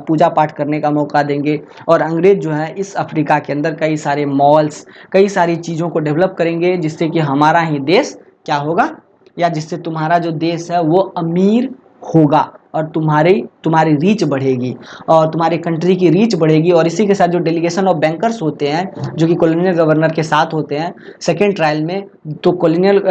पूजा पाठ करने का मौका देंगे, और अंग्रेज जो है इस अफ्रीका के अंदर कई सारे मॉल्स कई सारी चीज़ों को डेवलप करेंगे जिससे कि हमारा ही देश क्या होगा, या जिससे तुम्हारा जो देश है वो अमीर होगा और तुम्हारी रीच बढ़ेगी और तुम्हारे कंट्री की रीच बढ़ेगी। और इसी के साथ जो डेलीगेशन ऑफ बैंकर्स होते हैं जो कि कॉलोनियल गवर्नर के साथ होते हैं सेकेंड ट्रायल में, तो कॉलोनियल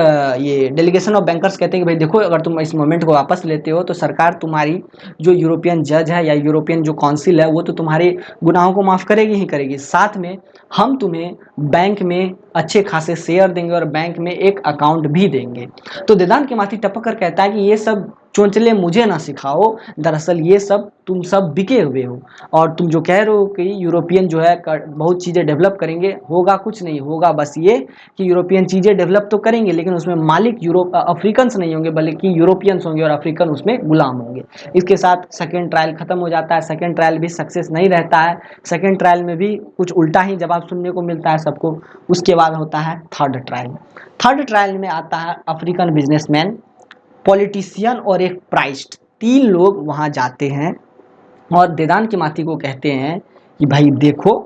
ये डेलीगेशन ऑफ बैंकर्स कहते हैं कि भाई देखो अगर तुम इस मोमेंट को वापस लेते हो तो सरकार तुम्हारी जो यूरोपियन जज है या यूरोपियन जो काउंसिल है वो तो तुम्हारे गुनाहों को माफ़ करेगी ही करेगी, साथ में हम तुम्हें बैंक में अच्छे खासे शेयर देंगे और बैंक में एक अकाउंट भी देंगे। तो देदान किमाती टपक कर कहता है कि ये सब चोंचले मुझे ना सिखाओ, दरअसल ये सब तुम सब बिके हुए हो। और तुम जो कह रहे हो कि यूरोपियन जो है बहुत चीज़ें डेवलप करेंगे, होगा कुछ नहीं होगा, बस ये कि यूरोपियन चीज़ें डेवलप तो करेंगे लेकिन उसमें मालिक अफ्रीकन्स नहीं होंगे बल्कि यूरोपियंस होंगे और अफ्रीकन उसमें गुलाम होंगे। इसके साथ सेकेंड ट्रायल खत्म हो जाता है। सेकेंड ट्रायल भी सक्सेस नहीं रहता है, सेकेंड ट्रायल में भी कुछ उल्टा ही जवाब सुनने को मिलता है सबको। उसके बाद होता है थर्ड ट्रायल। थर्ड ट्रायल में आता है अफ्रीकन बिजनेसमैन, पॉलिटिशियन और एक प्राइस्ट, तीन लोग वहां जाते हैं और देदान किमाती को कहते हैं कि भाई देखो,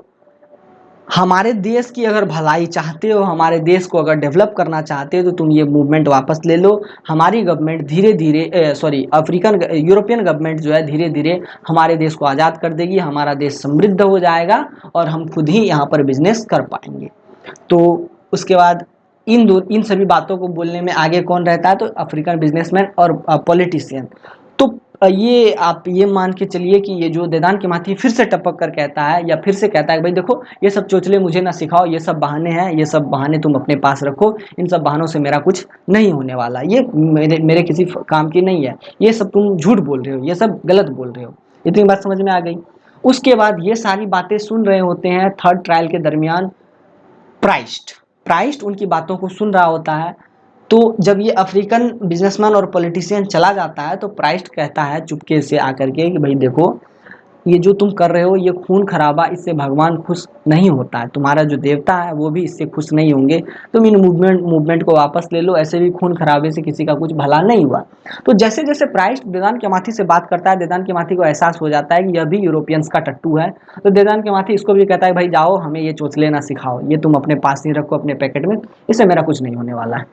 हमारे देश की अगर भलाई चाहते हो, हमारे देश को अगर डेवलप करना चाहते हो तो तुम ये मूवमेंट वापस ले लो। हमारी गवर्नमेंट धीरे धीरे अफ्रीकन यूरोपियन गवर्नमेंट जो है धीरे धीरे हमारे देश को आज़ाद कर देगी, हमारा देश समृद्ध हो जाएगा और हम खुद ही यहाँ पर बिजनेस कर पाएंगे। तो उसके बाद इन सभी बातों को बोलने में आगे कौन रहता है, तो अफ्रीकन बिजनेसमैन और पॉलिटिशियन। तो ये आप ये मान के चलिए कि ये जो देदान किमाती फिर से टपक कर कहता है या फिर से कहता है कि भाई देखो, ये सब चोचले मुझे ना सिखाओ, ये सब बहाने हैं, ये सब बहाने तुम अपने पास रखो, इन सब बहानों से मेरा कुछ नहीं होने वाला, ये मेरे किसी काम की नहीं है, ये सब तुम झूठ बोल रहे हो, ये सब गलत बोल रहे हो। इतनी बात समझ में आ गई। उसके बाद ये सारी बातें सुन रहे होते हैं थर्ड ट्रायल के दरमियान प्राइस्ट उनकी बातों को सुन रहा होता है। तो जब ये अफ्रीकन बिजनेसमैन और पॉलिटिशियन चला जाता है तो प्राइस्ट कहता है चुपके से आकर के कि भाई देखो, ये जो तुम कर रहे हो ये खून खराबा, इससे भगवान खुश नहीं होता है, तुम्हारा जो देवता है वो भी इससे खुश नहीं होंगे, तुम इन मूवमेंट को वापस ले लो, ऐसे भी खून खराबे से किसी का कुछ भला नहीं हुआ। तो जैसे जैसे प्राइस्ट देदान किमाती से बात करता है, देदान किमाती को एहसास हो जाता है कि यह भी यूरोपियंस का टट्टू है। तो देदान किमाती इसको भी कहता है भाई जाओ, हमें ये चोचले ना सिखाओ, ये तुम अपने पास ही रखो अपने पैकेट में, इससे मेरा कुछ नहीं होने वाला है।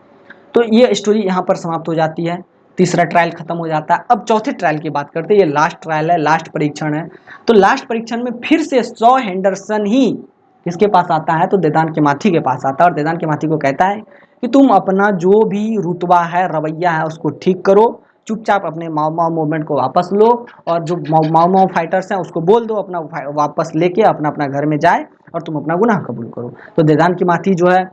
तो ये स्टोरी यहाँ पर समाप्त हो जाती है। तीसरा ट्रायल खत्म हो जाता है। अब चौथे ट्रायल की बात करते हैं। ये लास्ट ट्रायल है, लास्ट परीक्षण है। तो लास्ट परीक्षण में फिर से सॉ हेंडरसन ही किसके पास आता है, तो देदान किमाती के पास आता है और देदान किमाती को कहता है कि तुम अपना जो भी रुतबा है, रवैया है, उसको ठीक करो, चुपचाप अपने माओ माओ मूवमेंट को वापस लो और जो माओ माओ फाइटर्स हैं उसको बोल दो अपना वापस लेके अपना अपना घर में जाए और तुम अपना गुनाह कबूल करो। तो देदान किमाती जो है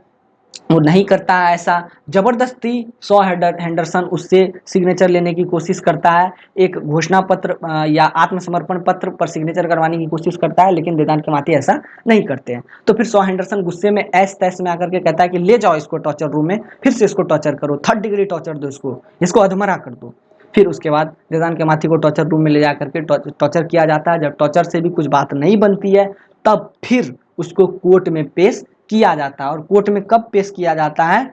वो नहीं करता है ऐसा, जबरदस्ती सॉ हेंडरसन उससे सिग्नेचर लेने की कोशिश करता है, एक घोषणा पत्र या आत्मसमर्पण पत्र पर सिग्नेचर करवाने की कोशिश करता है, लेकिन देदान किमाती ऐसा नहीं करते हैं। तो फिर सॉ हेंडरसन गुस्से में ऐस तैस में आकर के कहता है कि ले जाओ इसको टॉर्चर रूम में, फिर से इसको टॉर्चर करो, 3rd डिग्री टॉर्चर दो, इसको अधमरा कर दो। फिर उसके बाद देदान किमाती को टॉर्चर रूम में ले जा करके टॉर्चर किया जाता है। जब टॉर्चर से भी कुछ बात नहीं बनती है तब फिर उसको कोर्ट में पेश किया जाता है। और कोर्ट में कब पेश किया जाता है,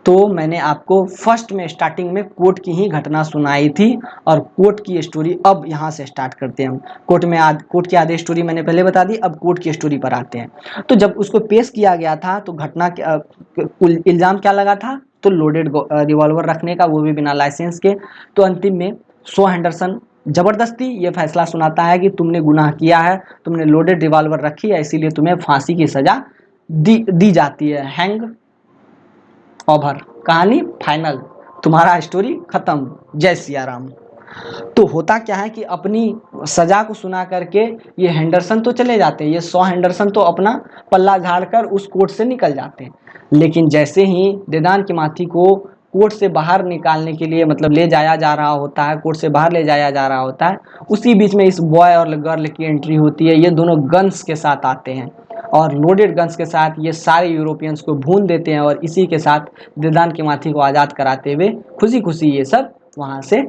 तो मैंने आपको फर्स्ट में स्टार्टिंग में कोर्ट की ही घटना सुनाई थी और कोर्ट की स्टोरी अब यहाँ से स्टार्ट करते हैं हम। कोर्ट की आधी स्टोरी मैंने पहले बता दी, अब कोर्ट की स्टोरी पर आते हैं। तो जब उसको पेश किया गया था तो घटना इल्ज़ाम क्या लगा था, तो लोडेड रिवॉल्वर रखने का, वो भी बिना लाइसेंस के। तो अंतिम में सॉ हेंडरसन जबरदस्ती ये फैसला सुनाता है कि तुमने गुनाह किया है, तुमने लोडेड रिवॉल्वर रखी है, इसीलिए तुम्हें फांसी की सजा दी जाती है। हैंग ओवर, कहानी फाइनल, तुम्हारा स्टोरी खत्म, जय सिया राम। तो होता क्या है कि अपनी सजा को सुना करके ये हेंडरसन तो चले जाते हैं, ये सॉ हेंडरसन तो अपना पल्ला झाड़कर उस कोर्ट से निकल जाते हैं। लेकिन जैसे ही देदान किमाती को कोर्ट से बाहर निकालने के लिए मतलब ले जाया जा रहा होता है, कोर्ट से बाहर ले जाया जा रहा होता है, उसी बीच में इस बॉय और गर्ल की एंट्री होती है। ये दोनों गन्स के साथ आते हैं और लोडेड गन्स के साथ ये सारे यूरोपियंस को भून देते हैं और इसी के साथ देदान किमाती को आज़ाद कराते हुए खुशी खुशी ये सब वहाँ से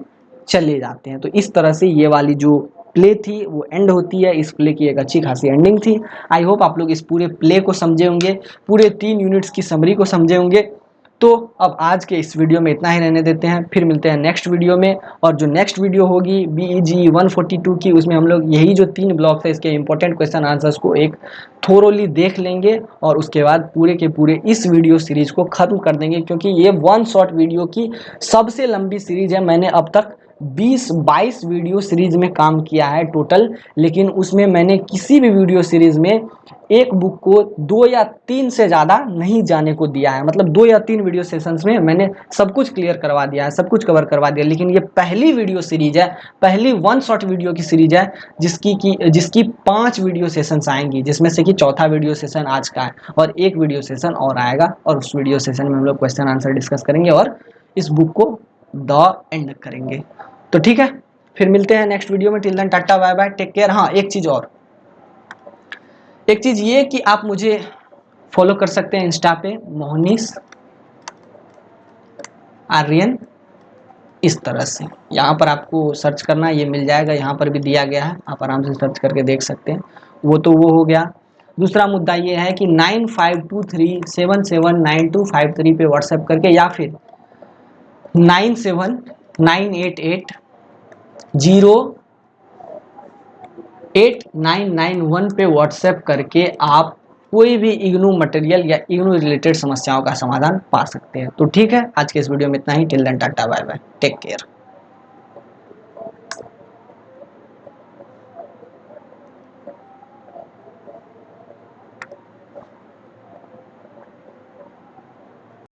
चले जाते हैं। तो इस तरह से ये वाली जो प्ले थी वो एंड होती है। इस प्ले की एक अच्छी खासी एंडिंग थी। आई होप आप लोग इस पूरे प्ले को समझे होंगे, पूरे 3 यूनिट्स की समरी को समझे होंगे। तो अब आज के इस वीडियो में इतना ही रहने देते हैं, फिर मिलते हैं नेक्स्ट वीडियो में। और जो नेक्स्ट वीडियो होगी BEG 142 की, उसमें हम लोग यही जो 3 ब्लॉक्स है इसके इंपॉर्टेंट क्वेश्चन आंसर्स को एक थोरोली देख लेंगे और उसके बाद पूरे के पूरे इस वीडियो सीरीज को ख़त्म कर देंगे, क्योंकि ये 1 शॉट वीडियो की सबसे लंबी सीरीज है। मैंने अब तक 20-22 वीडियो सीरीज में काम किया है टोटल, लेकिन उसमें मैंने किसी भी वीडियो सीरीज में एक बुक को 2 या 3 से ज़्यादा नहीं जाने को दिया है। मतलब 2 या 3 वीडियो सेशंस में मैंने सब कुछ क्लियर करवा दिया है, सब कुछ कवर करवा दिया। लेकिन ये पहली वीडियो सीरीज है, पहली 1 शॉट वीडियो की सीरीज है जिसकी 5 वीडियो सेशंस आएंगी, जिसमें से कि चौथा वीडियो सेशन आज का है और एक वीडियो सेशन और आएगा और उस वीडियो सेशन में हम लोग क्वेश्चन आंसर डिस्कस करेंगे और इस बुक को द एंड करेंगे। तो ठीक है, फिर मिलते हैं नेक्स्ट वीडियो में। Till then tata bye bye, take care. हाँ, एक चीज़ और, एक चीज़ ये कि आप मुझे फॉलो कर सकते हैं इंस्टा पे, मोहनीश आर्यन, इस तरह से। यहाँ पर आपको सर्च करना, ये मिल जाएगा, यहाँ पर भी दिया गया है, आप आराम से सर्च करके देख सकते हैं। वो तो वो हो गया। दूसरा मुद्दा ये है कि 9523779253 पे व्हाट्सएप करके या फिर 9798808991 पे व्हाट्सएप करके आप कोई भी इग्नू मटेरियल या इग्नू रिलेटेड समस्याओं का समाधान पा सकते हैं। तो ठीक है, आज के इस वीडियो में इतना ही। Till then tata bye bye, take care.